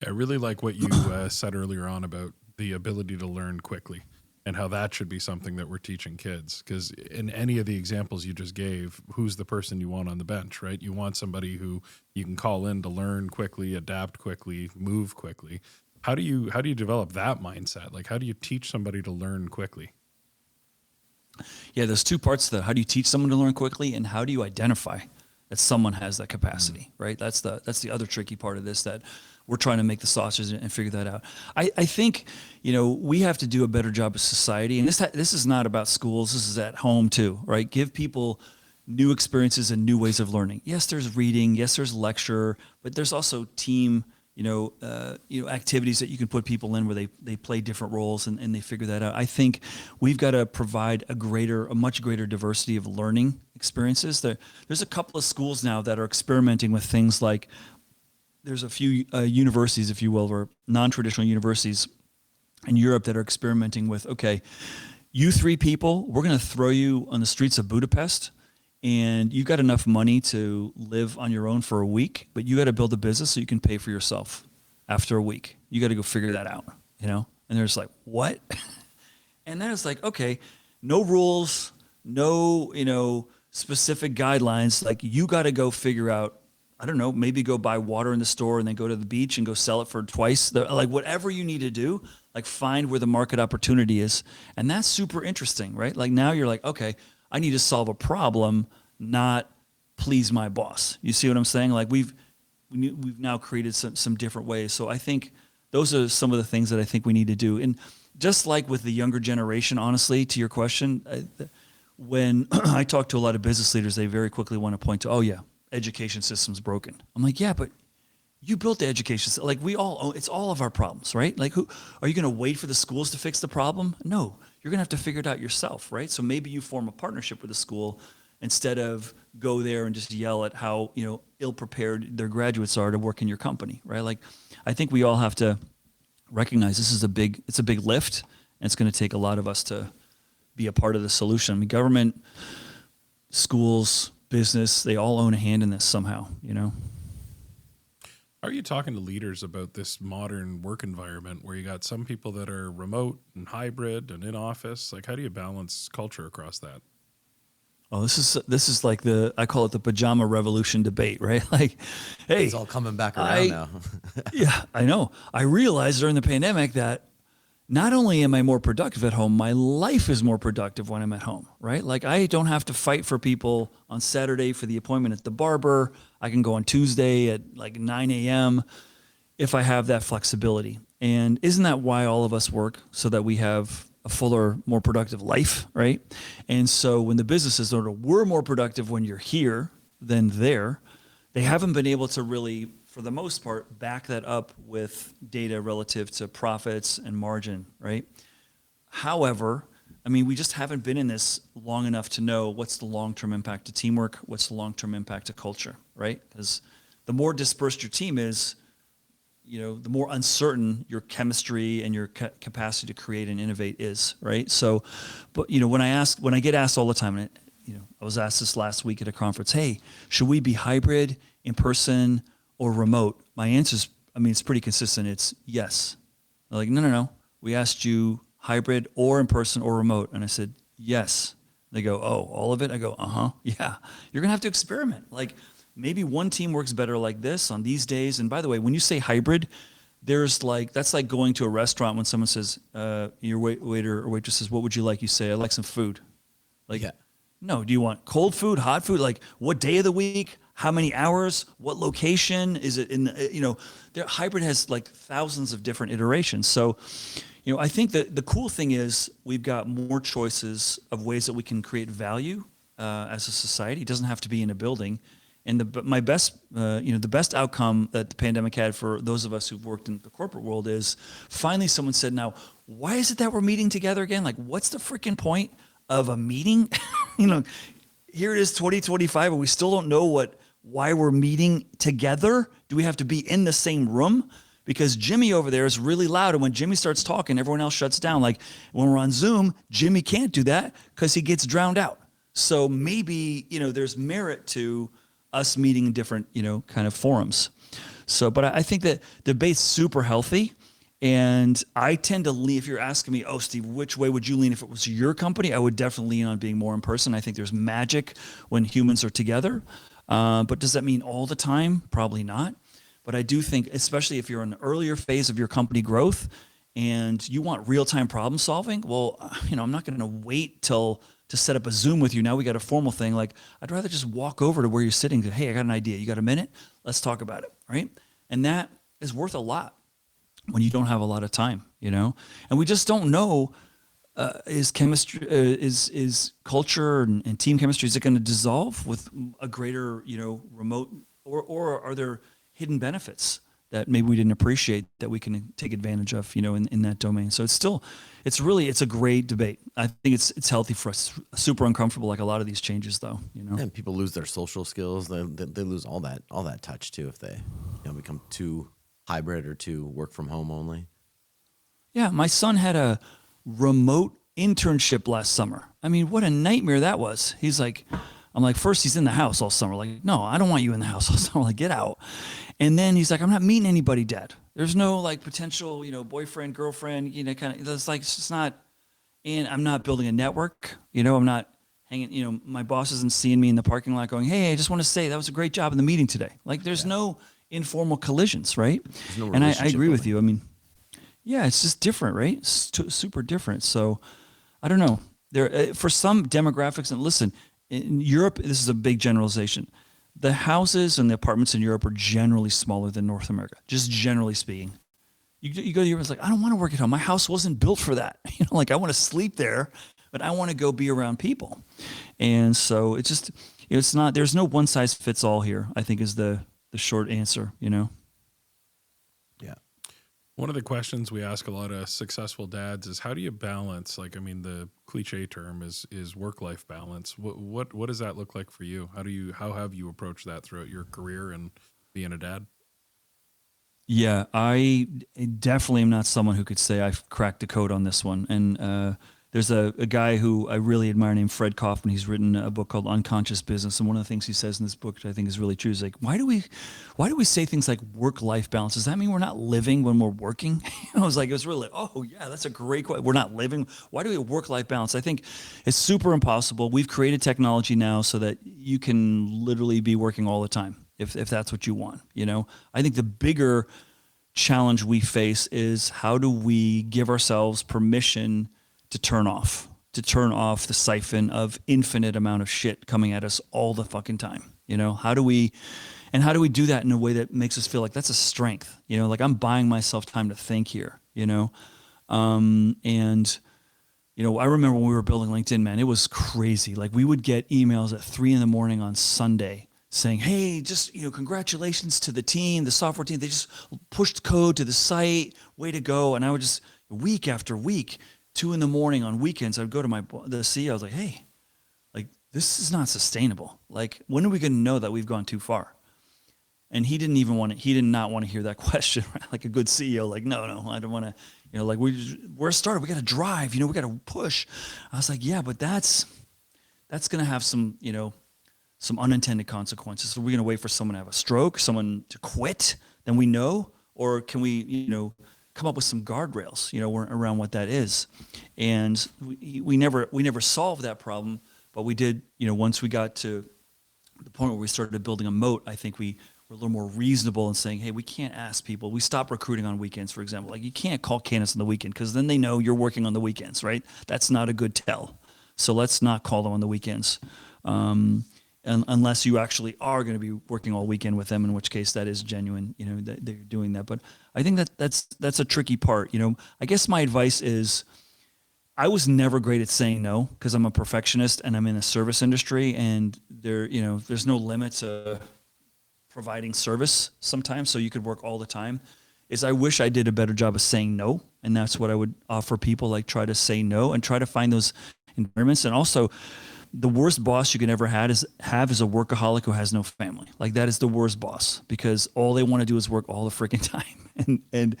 S2: really like what you said earlier on about the ability to learn quickly and how that should be something that we're teaching kids. Because in any of the examples you just gave, who's the person you want on the bench, right? You want somebody who you can call in to learn quickly, adapt quickly, move quickly. How do you develop that mindset? Like, how do you teach somebody to learn quickly?
S3: Yeah, there's two parts to that. How do you teach someone to learn quickly, and how do you identify that someone has that capacity, right? That's the other tricky part of this, that we're trying to make the sausage and figure that out. I think, we have to do a better job as society. And this is not about schools. This is at home too, right? Give people new experiences and new ways of learning. Yes, there's reading. Yes, there's lecture, but there's also team, activities that you can put people in where they play different roles and they figure that out. I think we've got to provide a much greater diversity of learning experiences. There's a couple of schools now that are experimenting with things like, there's a few universities, if you will, or non-traditional universities in Europe that are experimenting with, okay, you 3 people, we're going to throw you on the streets of Budapest, and you've got enough money to live on your own for a week, but you got to build a business so you can pay for yourself after a week. You got to go figure that out, And they're just like, what? And then it's like, okay, no rules, no, specific guidelines. Like, you got to go figure out, I don't know, maybe go buy water in the store and then go to the beach and go sell it for twice. Like, whatever you need to do, like, find where the market opportunity is. And that's super interesting, right? Like, now you're like, okay, I need to solve a problem, not please my boss. You see what I'm saying? Like, we've now created some different ways. So I think those are some of the things that I think we need to do. And just like with the younger generation, honestly, to your question, when I talk to a lot of business leaders, they very quickly want to point to, oh yeah, education system's broken. I'm like, yeah, but you built the education system. Like, we all own, it's all of our problems, right? Like, are you going to wait for the schools to fix the problem? No, you're going to have to figure it out yourself, right? So maybe you form a partnership with the school instead of go there and just yell at how, ill-prepared their graduates are to work in your company, right? Like, I think we all have to recognize this is it's a big lift, and it's going to take a lot of us to be a part of the solution. I mean, government, schools, business, they all own a hand in this somehow,
S2: Are you talking to leaders about this modern work environment where you got some people that are remote and hybrid and in office? Like, how do you balance culture across that?
S3: Oh, this is like I call it the pajama revolution debate, right? Like, hey,
S1: It's all coming back around now.
S3: yeah, I know. I realized during the pandemic that not only am I more productive at home, my life is more productive when I'm at home, right? Like, I don't have to fight for people on Saturday for the appointment at the barber. I can go on Tuesday at like 9 a.m. if I have that flexibility. And isn't that why all of us work? So that we have a fuller, more productive life, right? And so when the businesses we're more productive when you're here than there, they haven't been able to really, for the most part, back that up with data relative to profits and margin, right? However, I mean, we just haven't been in this long enough to know what's the long-term impact to teamwork, what's the long-term impact to culture, right? Because the more dispersed your team is, the more uncertain your chemistry and your capacity to create and innovate is, right? So, but when I get asked all the time, and I was asked this last week at a conference, hey, should we be hybrid, in person, or remote? My answer is, it's pretty consistent. It's yes. They're like, no. We asked you hybrid or in person or remote. And I said, yes. They go, oh, all of it? I go, yeah. You're going to have to experiment. Like, maybe one team works better like this on these days. And by the way, when you say hybrid, that's like going to a restaurant when someone says, your waiter or waitress says, what would you like? You say, I'd like some food. Like, yeah. No, do you want cold food, hot food? Like, what day of the week? How many hours? What location? Is it in, their hybrid has like thousands of different iterations. So, I think that the cool thing is we've got more choices of ways that we can create value as a society. It doesn't have to be in a building. And the best outcome that the pandemic had for those of us who've worked in the corporate world is finally someone said, now, why is it that we're meeting together again? Like, what's the freaking point of a meeting? Here it is 2025 and we still don't know why we're meeting together. Do we have to be in the same room? Because Jimmy over there is really loud. And when Jimmy starts talking, everyone else shuts down. Like when we're on Zoom, Jimmy can't do that because he gets drowned out. So maybe, there's merit to us meeting in different, kind of forums. So, but I think that the debate's super healthy. And I tend to lean, if you're asking me, oh, Steve, which way would you lean if it was your company? I would definitely lean on being more in person. I think there's magic when humans are together. But does that mean all the time? Probably not. But I do think, especially if you're in an earlier phase of your company growth and you want real-time problem solving, well, I'm not going to wait to set up a Zoom with you. Now we got a formal thing. Like, I'd rather just walk over to where you're sitting. Hey, I got an idea. You got a minute? Let's talk about it, right? And that is worth a lot when you don't have a lot of time, And we just don't know, is chemistry, is culture and team chemistry, is it going to dissolve with a greater, remote, or are there hidden benefits that maybe we didn't appreciate that we can take advantage of, in that domain? So it's a great debate. I think it's healthy for us. Super uncomfortable, like a lot of these changes, though.
S1: And people lose their social skills. They lose all that touch too if they become too hybrid or too work from home only.
S3: Yeah, my son had a remote internship last summer. I mean, what a nightmare that was. I'm like, first he's in the house all summer. Like, no, I don't want you in the house all summer. Like, get out. And then he's like, I'm not meeting anybody, Dad. There's no like potential, boyfriend, girlfriend, kind of, it's like, it's just not, and I'm not building a network, I'm not hanging, my boss isn't seeing me in the parking lot going, hey, I just want to say that was a great job in the meeting today. Like, there's no informal collisions, right?
S1: No,
S3: and I agree with you. I mean, yeah, it's just different, right? It's super different. So I don't know. There for some demographics, and listen, in Europe, this is a big generalization. The houses and the apartments in Europe are generally smaller than North America, just generally speaking. You go to Europe, it's like, I don't want to work at home. My house wasn't built for that. Like I want to sleep there, but I want to go be around people. And so it's just, it's not, there's no one size fits all here, I think is the short answer,
S1: Yeah.
S2: One of the questions we ask a lot of successful dads is how do you balance, like, I mean, the cliche term is work-life balance. What does that look like for you? How have you approached that throughout your career and being a dad?
S3: Yeah, I definitely am not someone who could say I've cracked the code on this one. And there's a guy who I really admire named Fred Kaufman. He's written a book called Unconscious Business, and one of the things he says in this book, which I think is really true, is like, why do we say things like work-life balance? Does that mean we're not living when we're working? I was like, it was really, oh yeah, that's a great question. We're not living. Why do we have work-life balance? I think it's super impossible. We've created technology now so that you can literally be working all the time if that's what you want. I think the bigger challenge we face is how do we give ourselves permission to turn off the siphon of infinite amount of shit coming at us all the fucking time. How do we do that in a way that makes us feel like that's a strength, like I'm buying myself time to think here, and I remember when we were building LinkedIn, man, it was crazy. Like we would get emails at 3 a.m. on Sunday saying, hey, just, congratulations to the team, the software team. They just pushed code to the site. Way to go. And I would just, week after week, 2 a.m. on weekends, I would go to the CEO. I was like, hey, like, this is not sustainable. Like, when are we going to know that we've gone too far? And he did not want to hear that question, right? Like a good CEO, like, no, I don't want to, like we're a startup. We got to drive, we got to push. I was like, yeah, but that's going to have some unintended consequences. So we're going to wait for someone to have a stroke, someone to quit, then we know, or can we, come up with some guardrails, around what that is. And we never solved that problem, but we did, once we got to the point where we started building a moat, I think we were a little more reasonable in saying, hey, we can't ask people. We stopped recruiting on weekends, for example. Like you can't call candidates on the weekend because then they know you're working on the weekends, right? That's not a good tell. So let's not call them on the weekends. Unless you actually are going to be working all weekend with them, in which case that is genuine, that they're doing that. But I think that's a tricky part. I guess my advice is I was never great at saying no because I'm a perfectionist and I'm in the service industry, and there's no limit to providing service sometimes, so you could work all the time. I wish I did a better job of saying no, and that's what I would offer people, like try to say no and try to find those environments. And also, the worst boss you can ever have is a workaholic who has no family. Like that is the worst boss because all they want to do is work all the freaking time. And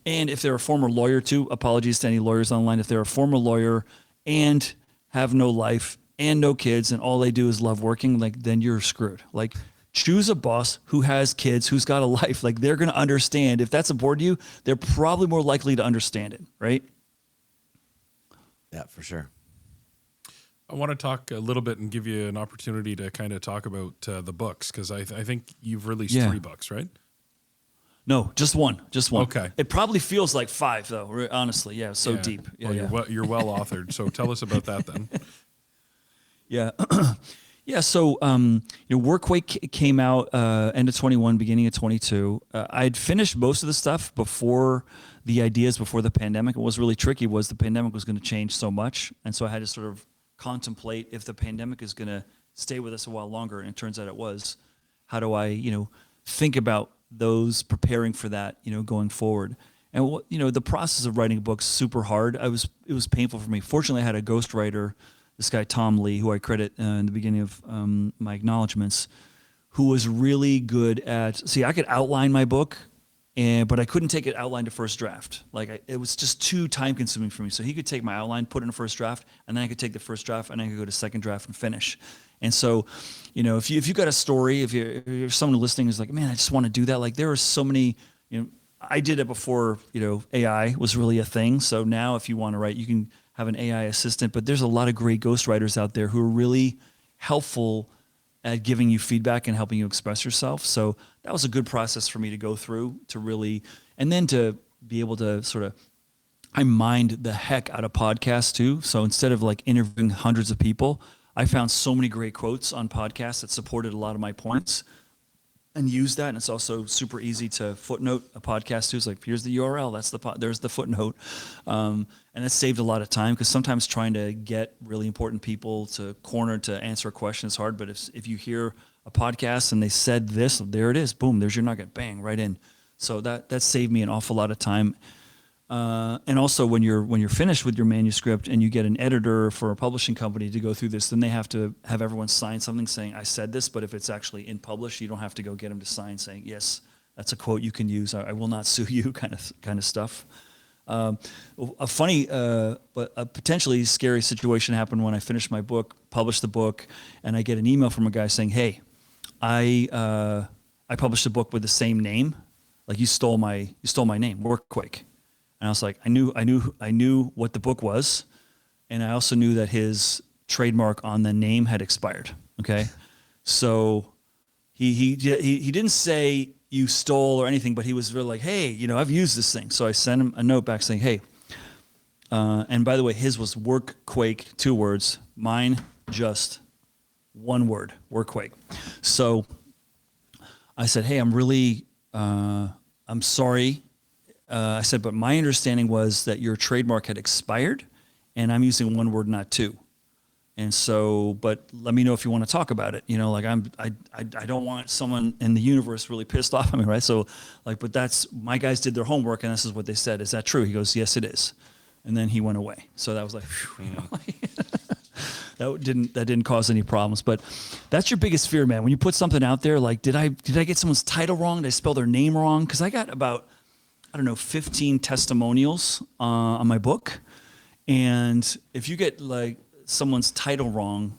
S3: if they're a former lawyer too, apologies to any lawyers online. If they're a former lawyer and have no life and no kids and all they do is love working, like then you're screwed. Like choose a boss who has kids, who's got a life. Like they're going to understand. If that's important to you, they're probably more likely to understand it, right?
S1: Yeah, for sure.
S2: I want to talk a little bit and give you an opportunity to kind of talk about the books because I think you've released 3 books, right?
S3: No, just one.
S2: Okay.
S3: It probably feels like 5 though, honestly. Yeah, so deep. Yeah,
S2: well, you're well authored. So tell us about that then.
S3: Yeah. Yeah, so Workway came out end of 21, beginning of 22. I'd finished most of the stuff before the pandemic. What was really tricky was the pandemic was going to change so much, and so I had to sort of contemplate if the pandemic is going to stay with us a while longer, and it turns out it was. How do I, think about those preparing for that, going forward? And the process of writing a book's super hard. It was painful for me. Fortunately, I had a ghostwriter, this guy Tom Lee, who I credit in the beginning of my acknowledgments, who was really good at. See, I could outline my book, but I couldn't take it outline to first draft. It was just too time consuming for me. So he could take my outline, put it in first draft, and then I could take the first draft and I could go to second draft and finish. And so, if you got a story, if you're someone listening who's like, man, I just want to do that. Like there are so many, I did it before, AI was really a thing. So now if you want to write, you can have an AI assistant, but there's a lot of great ghostwriters out there who are really helpful at giving you feedback and helping you express yourself. So that was a good process for me to go through to really, and then to be able to I mined the heck out of podcasts too. So instead of like interviewing hundreds of people, I found so many great quotes on podcasts that supported a lot of my points and use that. And it's also super easy to footnote a podcast too. It's like, here's the URL. There's the footnote. And it saved a lot of time because sometimes trying to get really important people to corner to answer a question is hard. But if you hear a podcast and they said this, there it is. Boom, there's your nugget. Bang, right in. So that saved me an awful lot of time. And also when you're finished with your manuscript and you get an editor for a publishing company to go through this, then they have to have everyone sign something saying, I said this, but if it's actually in published, you don't have to go get them to sign saying, yes, that's a quote you can use. I will not sue you kind of stuff. A funny, but a potentially scary situation happened when I finished my book, published the book, and I get an email from a guy saying, hey, I published a book with the same name. Like you stole my name, Workquake. And I was like, I knew what the book was, and I also knew that his trademark on the name had expired. Okay, so he didn't say you stole or anything, but he was really like, hey, I've used this thing. So I sent him a note back saying, hey, and by the way, his was Workquake, 2 words. Mine just 1 word, Workquake. So I said, hey, I'm sorry. I said, but my understanding was that your trademark had expired, and I'm using 1 word, not 2. And so, but let me know if you want to talk about it. I don't want someone in the universe really pissed off at me, right? So, but that's my guys did their homework, and this is what they said. Is that true? He goes, yes, it is. And then he went away. So that was like, that didn't cause any problems. But that's your biggest fear, man. When you put something out there, like, did I get someone's title wrong? Did I spell their name wrong? Because I got about 15 testimonials on my book. And if you get someone's title wrong,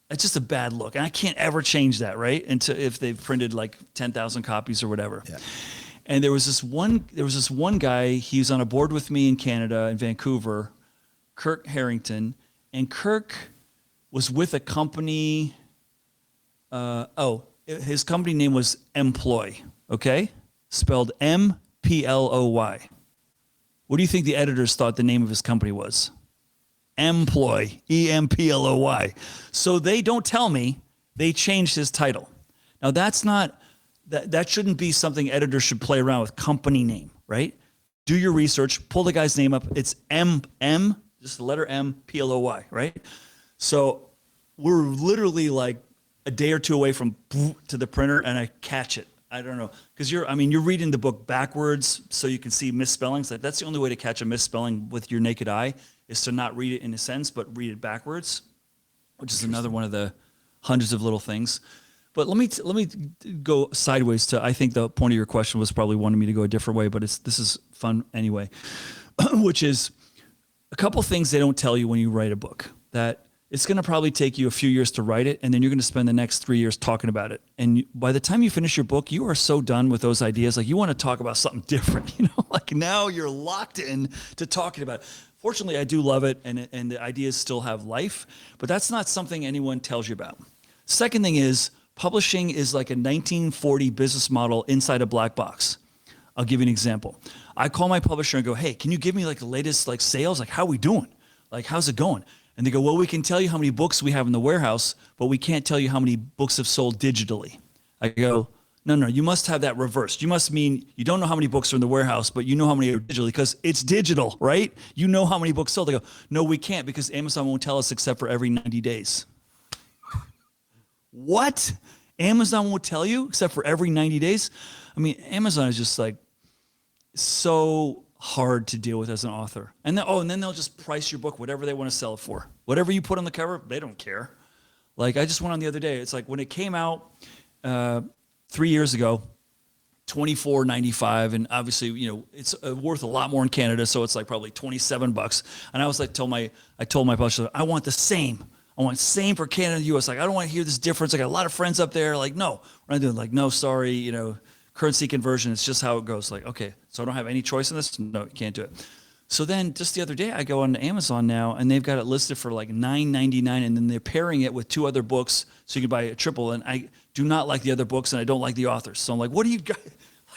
S3: that's just a bad look. And I can't ever change that, right? If they've printed 10,000 copies or whatever. Yeah. And there was this one guy, he was on a board with me in Canada, in Vancouver, Kirk Harrington. And Kirk was with a company, his company name was Employ, okay? Spelled Employ. What do you think the editors thought the name of his company was? Employ, Employ. So they don't tell me they changed his title. Now that shouldn't be something editors should play around with, company name, right? Do your research, pull the guy's name up. It's M, just the letter M, Ploy, right? So we're literally a day or 2 away from to the printer, and I catch it. I don't know, because you're reading the book backwards so you can see misspellings. That's the only way to catch a misspelling with your naked eye, is to not read it in a sense, but read it backwards, which is another one of the hundreds of little things. But let me go sideways to, I think the point of your question was probably wanting me to go a different way, but this is fun anyway, which is a couple things they don't tell you when you write a book, that it's going to probably take you a few years to write it, and then you're going to spend the next 3 years talking about it. And by the time you finish your book, you are so done with those ideas. You want to talk about something different, now you're locked in to talking about it. Fortunately, I do love it, and the ideas still have life, but that's not something anyone tells you about. Second thing is, publishing is like a 1940 business model inside a black box. I'll give you an example. I call my publisher and go, hey, can you give me the latest sales? How are we doing? How's it going? And they go, well, we can tell you how many books we have in the warehouse, but we can't tell you how many books have sold digitally. I go, no, you must have that reversed. You must mean you don't know how many books are in the warehouse, but you know how many are digitally, because it's digital, right? You know how many books sold. They go, no, we can't, because Amazon won't tell us except for every 90 days. What? Amazon won't tell you except for every 90 days? Amazon is just so hard to deal with as an author. And then they'll just price your book whatever they want to sell it for. Whatever you put on the cover, they don't care. I just went on the other day. It's when it came out 3 years ago, $24.95, and obviously, it's worth a lot more in Canada, so it's probably $27. And I was I told my publisher, I want the same. I want same for Canada and the US. I don't want to hear this difference. I got a lot of friends up there. No, we're not doing no, sorry, currency conversion, it's just how it goes. Okay, so I don't have any choice in this? No, you can't do it. So then just the other day, I go on Amazon now, and they've got it listed for $9.99, and then they're pairing it with 2 other books, so you can buy a triple. And I do not like the other books, and I don't like the authors. So I'm what are you guys,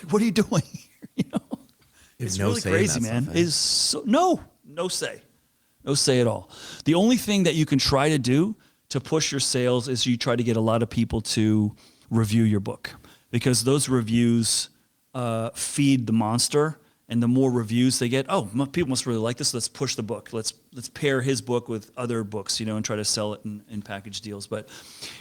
S3: what are you doing here? It's really crazy, man. It's so, no say. No say at all. The only thing that you can try to do to push your sales is you try to get a lot of people to review your book, because those reviews feed the monster, and the more reviews they get, people must really like this. Let's push the book. Let's pair his book with other books, and try to sell it in package deals. But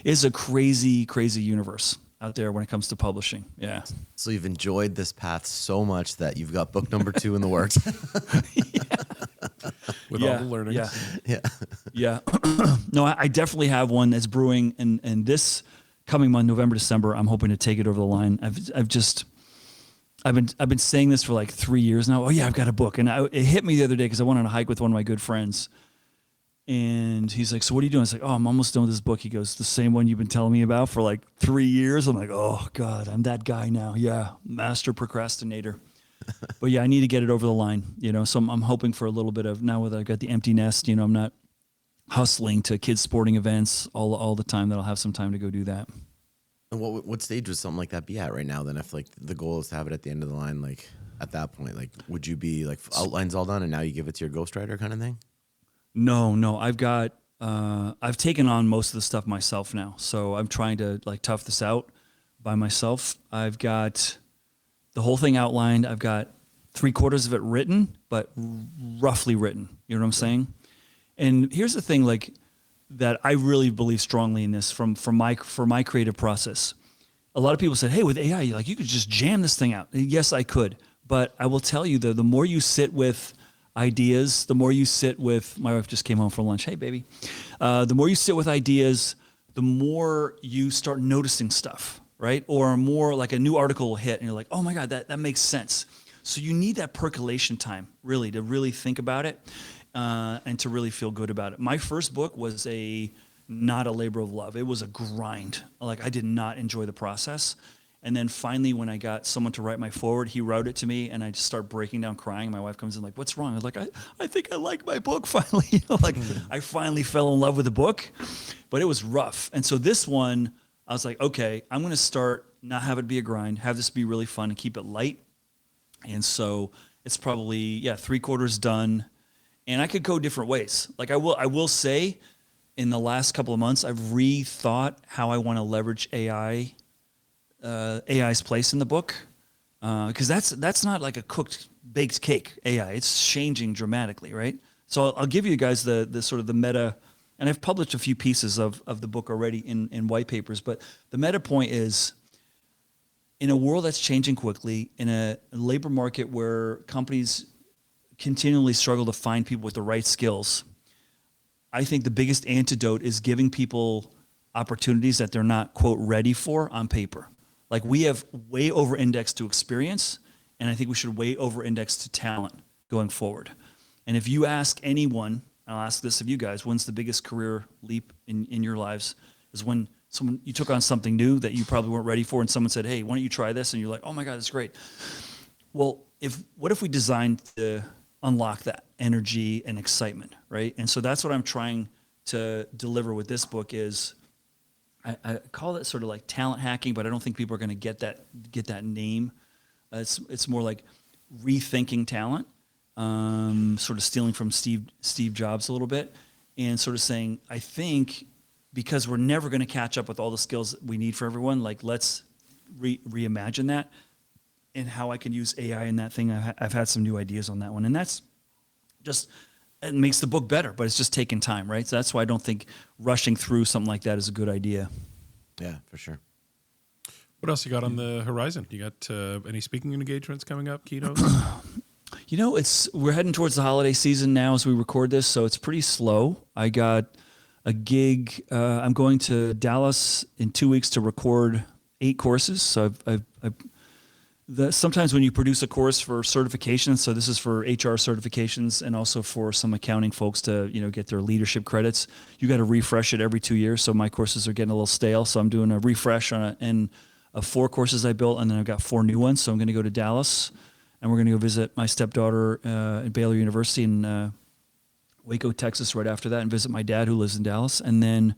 S3: it's a crazy, crazy universe. out there when it comes to publishing. Yeah.
S1: So you've enjoyed this path so much that you've got book number 2 in the works.
S2: With all the learnings.
S3: Yeah. Yeah. No, I definitely have one that's brewing, and this coming month, November, December, I'm hoping to take it over the line. I've been saying this for like 3 years now. Oh yeah, I've got a book. And it hit me the other day because I went on a hike with one of my good friends. And he's like, so what are you doing? I was like, oh, I'm almost done with this book. He goes, the same one you've been telling me about for like 3 years. I'm like, oh God, I'm that guy now. Yeah. Master procrastinator. But yeah, I need to get it over the line, so I'm hoping for a little bit of, now that I've got the empty nest, I'm not hustling to kids sporting events all the time, that I'll have some time to go do that.
S1: And what stage would something like that be at right now then, if like the goal is to have it at the end of the line? Like at that point, like would you be like outlines all done and now you give it to your ghostwriter kind of thing?
S3: No, I've taken on most of the stuff myself now. So I'm trying to like tough this out by myself. I've got the whole thing outlined. I've got 3/4 of it written, but roughly written. You know what I'm saying? And here's the thing, like, that I really believe strongly in this for my creative process. A lot of people said, hey, with AI, you could just jam this thing out. Yes, I could. But I will tell you, the more you sit with ideas, the more you sit with, my wife just came home from lunch. Hey, baby. The more you sit with ideas, the more you start noticing stuff, right? Or more like a new article will hit and you're like, oh my God, that makes sense. So you need that percolation time, really, to really think about it and to really feel good about it. My first book was not a labor of love. It was a grind. Like, I did not enjoy the process. And then finally, when I got someone to write my foreword, he wrote it to me, and I just start breaking down crying. My wife comes in like, what's wrong? I was like, I think I like my book finally. I finally fell in love with the book, but it was rough. And so this one, I was like, okay, I'm going to start not have it be a grind, have this be really fun and keep it light. And so it's probably, 3/4 done. And I could go different ways. Like I will say, in the last couple of months, I've rethought how I want to leverage AI's place in the book, because that's not like a baked cake. AI, it's changing dramatically, right? So I'll give you guys the sort of the meta, and I've published a few pieces of the book already in white papers. But the meta point is, in a world that's changing quickly, in a labor market where companies continually struggle to find people with the right skills, I think the biggest antidote is giving people opportunities that they're not, quote, ready for on paper. Like, we have way over-indexed to experience, and I think we should way over-index to talent going forward. And if you ask anyone, I'll ask this of you guys, when's the biggest career leap in your lives? Is when you took on something new that you probably weren't ready for, and someone said, hey, why don't you try this? And you're like, oh my God, that's great. Well, what if we designed to unlock that energy and excitement, right? And so that's what I'm trying to deliver with this book is, I call it sort of like talent hacking, but I don't think people are going to get that name. It's more like rethinking talent, sort of stealing from Steve Jobs a little bit, and sort of saying, I think because we're never going to catch up with all the skills that we need for everyone, like, let's reimagine that, and how I can use AI in that thing. I've had some new ideas on that one, and that's just, it makes the book better, but it's just taking time, right? So that's why I don't think rushing through something like that is a good idea.
S1: Yeah, for sure.
S2: What else you got on the horizon? You got any speaking engagements coming up, keynotes?
S3: We're heading towards the holiday season now as we record this, so it's pretty slow. I got a gig. I'm going to Dallas in 2 weeks to record 8 courses. So sometimes when you produce a course for certifications, so this is for HR certifications and also for some accounting folks to, get their leadership credits, you got to refresh it every 2 years. So my courses are getting a little stale. So I'm doing a refresh on 4 courses I built, and then I've got 4 new ones. So I'm going to go to Dallas, and we're going to go visit my stepdaughter at Baylor University in Waco, Texas, right after that, and visit my dad who lives in Dallas. And then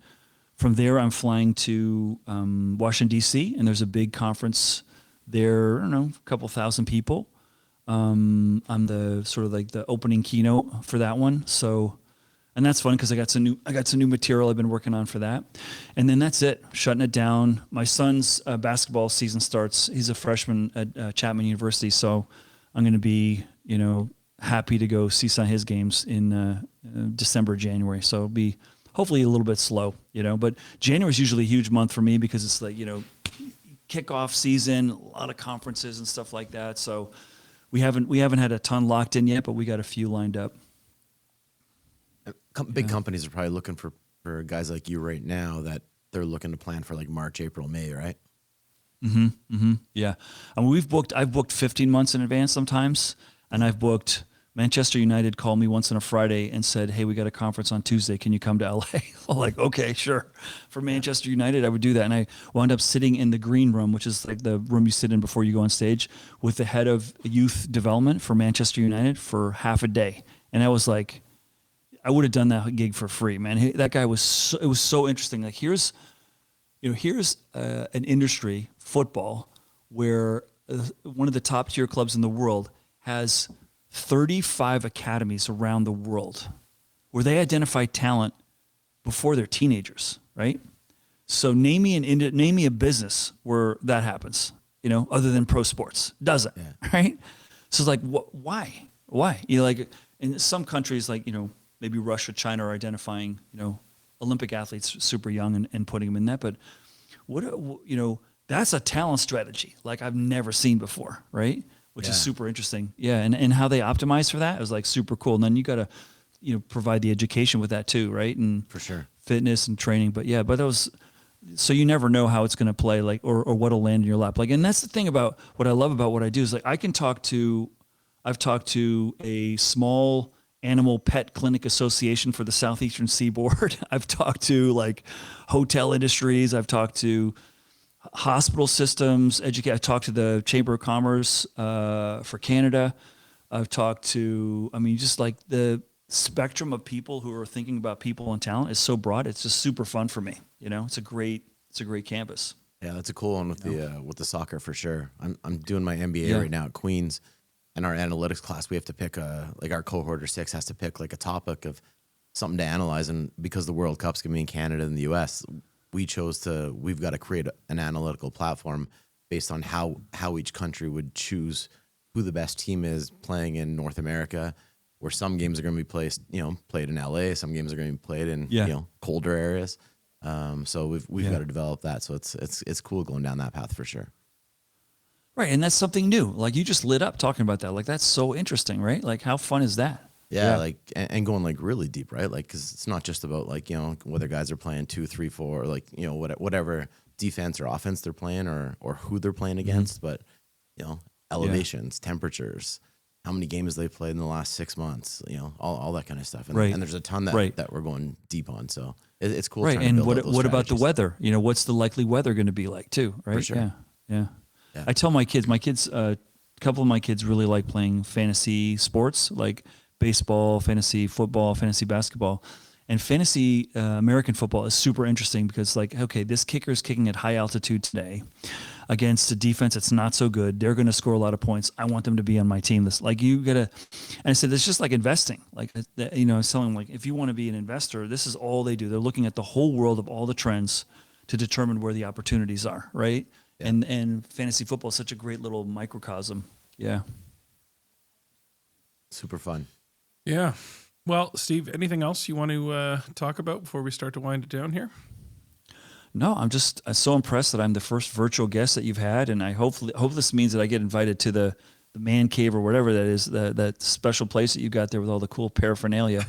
S3: from there, I'm flying to Washington, D.C., and there's a big conference there, I don't know, a couple thousand people. I'm the sort of like the opening keynote for that one. So, and that's fun because I got some new material I've been working on for that. And then that's it, shutting it down. My son's basketball season starts. He's a freshman at Chapman University, so I'm going to be, happy to go see some of his games in December, January. So it'll be hopefully a little bit slow, but January is usually a huge month for me because it's like, kickoff season, a lot of conferences and stuff like that. So we haven't had a ton locked in yet, but we got a few lined up.
S1: Big companies are probably looking for guys like you right now that they're looking to plan for like March, April, May, right?
S3: Yeah. I mean, I've booked 15 months in advance sometimes, and I've booked Manchester United called me once on a Friday and said, "Hey, we got a conference on Tuesday. Can you come to LA?" I'm like, "Okay, sure." For Manchester United, I would do that. And I wound up sitting in the green room, which is like the room you sit in before you go on stage, with the head of youth development for Manchester United for half a day. And I was like, I would have done that gig for free, man. That guy was it was so interesting. Like here's an industry, football, where one of the top tier clubs in the world has 35 academies around the world where they identify talent before they're teenagers, right? So name me a business where that happens, other than pro sports. Doesn't, right? So it's like, why? Like in some countries, like, maybe Russia, China are identifying, Olympic athletes super young and putting them in that. But that's a talent strategy like I've never seen before, right? Which is super interesting. Yeah. And how they optimize for that is like super cool. And then you got to, provide the education with that too, right? And
S1: For sure.
S3: fitness and training. But so you never know how it's going to play, like, or what'll land in your lap. Like, and that's the thing about what I love about what I do is like, I've talked to a small animal pet clinic association for the Southeastern Seaboard. I've talked to like hotel industries. I've talked to hospital systems, I've talked to the Chamber of Commerce for Canada. I've talked to, just like the spectrum of people who are thinking about people and talent is so broad. It's just super fun for me. It's a great campus.
S1: Yeah, that's a cool one with the soccer for sure. I'm doing my MBA right now at Queens, and our analytics class we have to pick our cohort or 6 has to pick like a topic of something to analyze, and because the World Cup's gonna be in Canada and the US, we've got to create an analytical platform based on how each country would choose who the best team is playing in North America, where some games are going to be played in LA, some games are going to be played in colder areas. So we've got to develop that. So it's cool going down that path for sure.
S3: Right, and that's something new. Like you just lit up talking about that. Like that's so interesting, right? Like how fun is that?
S1: Yeah, like and going like really deep, right? Like because it's not just about like whether guys are playing 2, 3, 4, or like whatever defense or offense they're playing or who they're playing against, but elevations, temperatures, how many games they played in the last 6 months, all that kind of stuff. And, and there's a ton that we're going deep on. So it's cool.
S3: Right, and what about the weather? What's the likely weather going to be like too? Right.
S1: For sure.
S3: Yeah. I tell my kids, a couple of my kids really like playing fantasy sports, like baseball, fantasy football, fantasy basketball, and fantasy American football is super interesting because like, okay, this kicker is kicking at high altitude today against a defense that's not so good. They're going to score a lot of points. I want them to be on my team. This like you gotta, and I said it's just like investing. Like I was telling them like if you want to be an investor, this is all they do. They're looking at the whole world of all the trends to determine where the opportunities are, right? Yeah. And fantasy football is such a great little microcosm. Yeah.
S1: Super fun.
S2: Yeah. Well, Steve, anything else you want to talk about before we start to wind it down here?
S3: No, I'm just so impressed that I'm the first virtual guest that you've had, and I hope this means that I get invited to the man cave or whatever that is, that special place that you got there with all the cool paraphernalia.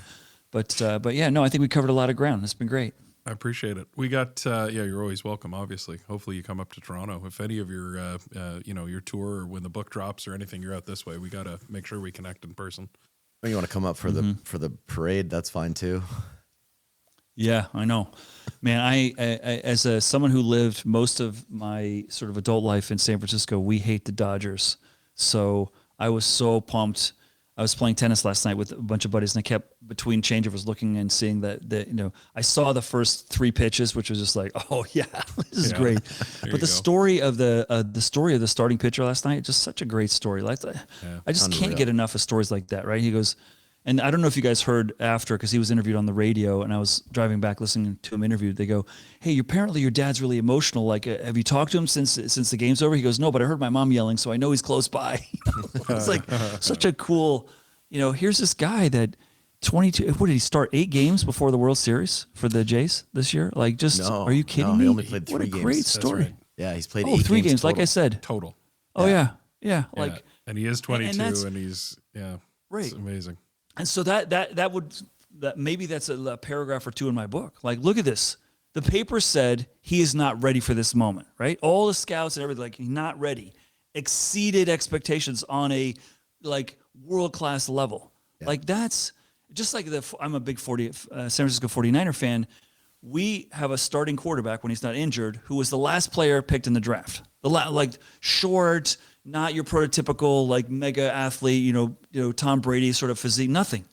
S3: But yeah, no, I think we covered a lot of ground. It's been great.
S2: I appreciate it. We got, you're always welcome, obviously. Hopefully you come up to Toronto. If any of your, your tour or when the book drops or anything, you're out this way, we got to make sure we connect in person.
S1: When you want to come up for the parade, that's fine too.
S3: Yeah, I know, man. I as someone who lived most of my sort of adult life in San Francisco, we hate the Dodgers. So I was so pumped. I was playing tennis last night with a bunch of buddies, and I kept between changeovers looking and seeing that I saw the first 3 pitches, which was just like, oh yeah, this is great. But the story of the starting pitcher last night, just such a great story. Like I just can't get enough of stories like that, right? He goes, and I don't know if you guys heard after, because he was interviewed on the radio, and I was driving back listening to him interviewed. They go, "Hey, apparently your dad's really emotional. Like, have you talked to him since the game's over?" He goes, "No, but I heard my mom yelling, so I know he's close by." It's like such a cool, here's this guy that 22. What did he start 8 games before the World Series for the Jays this year? Like, are you kidding me?
S1: He only played 3
S3: what a
S1: games.
S3: great story.
S1: Right. Yeah, he's played
S3: 3 games, like I
S1: total.
S3: said.
S2: Total.
S3: Oh
S1: Yeah.
S3: yeah.
S2: Yeah.
S3: Like,
S2: And he is 22
S3: that's-
S2: and he's,
S3: Right.
S2: it's amazing.
S3: and so that maybe that's a paragraph or two in my book. Like, look at this. The paper said he is not ready for this moment, right? All the scouts and everything, like, he's not ready. Exceeded expectations on a like world-class level.
S1: Yeah.
S3: Like, that's just like I'm a big San Francisco 49er fan. We have a starting quarterback when he's not injured who was the last player picked in the draft. Like short, not your prototypical like mega athlete, you know, Tom Brady sort of physique, nothing.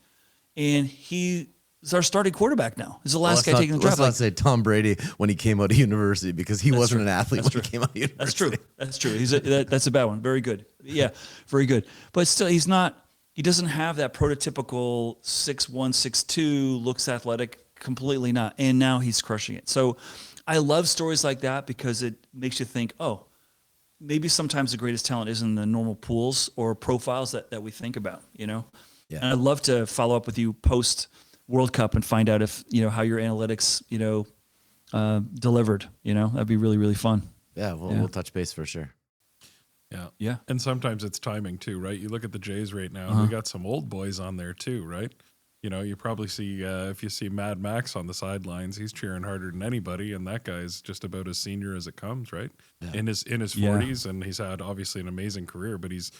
S3: And he is our starting quarterback now. He's the last guy taking the draft.
S1: Let's not say Tom Brady when he came out of university, because he wasn't an athlete when he came out of university.
S3: That's true. That's a bad one. Very good. Yeah, very good. But still, he doesn't have that prototypical 6'1", 6'2", looks athletic, completely not. And now he's crushing it. So I love stories like that because it makes you think, oh, maybe sometimes the greatest talent isn't in the normal pools or profiles that we think about, you know?
S1: Yeah.
S3: And I'd love to follow up with you post World Cup and find out if, you know, how your analytics, you know, delivered, you know, that'd be really, really fun.
S1: Yeah, we'll touch base for sure.
S2: Yeah.
S3: Yeah.
S2: And sometimes it's timing too, right? You look at the Jays right now, and we got some old boys on there too, right? You know, you probably see, if you see Mad Max on the sidelines, he's cheering harder than anybody, and that guy's just about as senior as it comes, right?
S1: Yeah.
S2: In his 40s, and he's had obviously an amazing career, but he's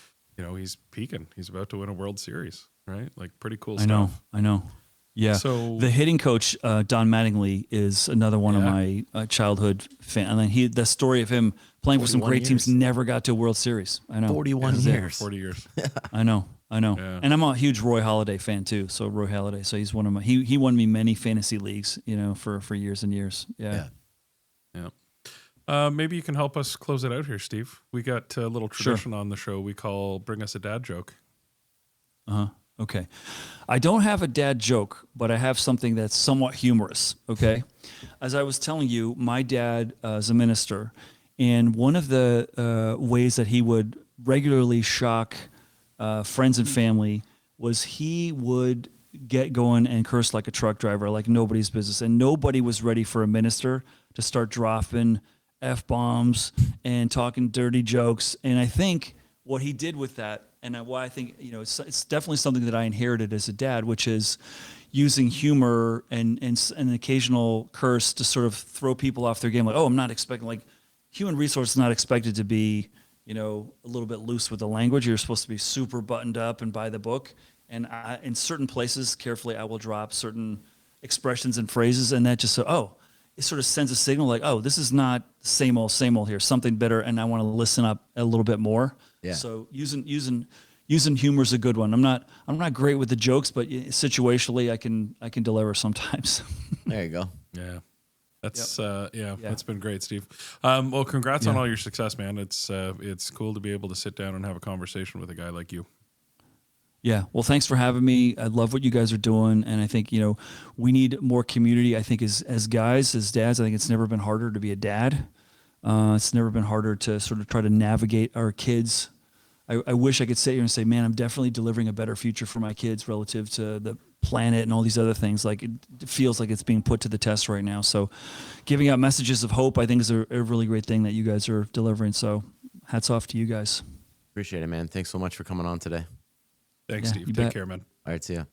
S2: peaking. He's about to win a World Series, right? Like, pretty cool stuff.
S3: I know. Yeah.
S2: So
S3: the hitting coach, Don Mattingly, is another one of my childhood fan. And then the story of him playing for some
S1: 41
S3: great teams,
S1: years.
S3: never got to a World Series. I know.
S1: 41 years.
S2: 40 years.
S3: I know.
S2: Yeah.
S3: And I'm a huge Roy Halladay fan too. So Roy Halladay, so he's one of my, he won me many fantasy leagues, you know, for years and years. Yeah.
S2: Maybe you can help us close it out here, Steve. We got a little tradition on the show we call Bring Us a Dad Joke.
S3: Okay. I don't have a dad joke, but I have something that's somewhat humorous. Okay. As I was telling you, my dad is a minister, and one of the ways that he would regularly shock friends and family was he would get going and curse like a truck driver, like nobody's business. And nobody was ready for a minister to start dropping F-bombs and talking dirty jokes. And I think what he did with that, and why I think, you know, it's definitely something that I inherited as a dad, which is using humor and an occasional curse to sort of throw people off their game. Like, oh, I'm not expecting, like, human resource is not expected to be, you know, a little bit loose with the language. You're supposed to be super buttoned up and by the book. And in certain places, carefully, I will drop certain expressions and phrases, and that just, it sort of sends a signal like, oh, this is not same old here, something better, and I want to listen up a little bit more.
S1: Yeah.
S3: So using humor is a good one. I'm not great with the jokes, but situationally, I can deliver sometimes.
S1: There you go.
S2: Yeah. That's that's been great, Steve. Well, congrats on all your success, man. It's cool to be able to sit down and have a conversation with a guy like you.
S3: Yeah. Well, thanks for having me. I love what you guys are doing. And I think, you know, we need more community. I think as guys, as dads, I think it's never been harder to be a dad. It's never been harder to sort of try to navigate our kids. I wish I could sit here and say, man, I'm definitely delivering a better future for my kids relative to the planet and all these other things. Like, it feels like it's being put to the test right now. So giving out messages of hope, I think, is a really great thing that you guys are delivering. So hats off to you guys.
S1: Appreciate it, man. Thanks so much for coming on today.
S2: Thanks, Steve. Take care, man.
S1: All right, see ya.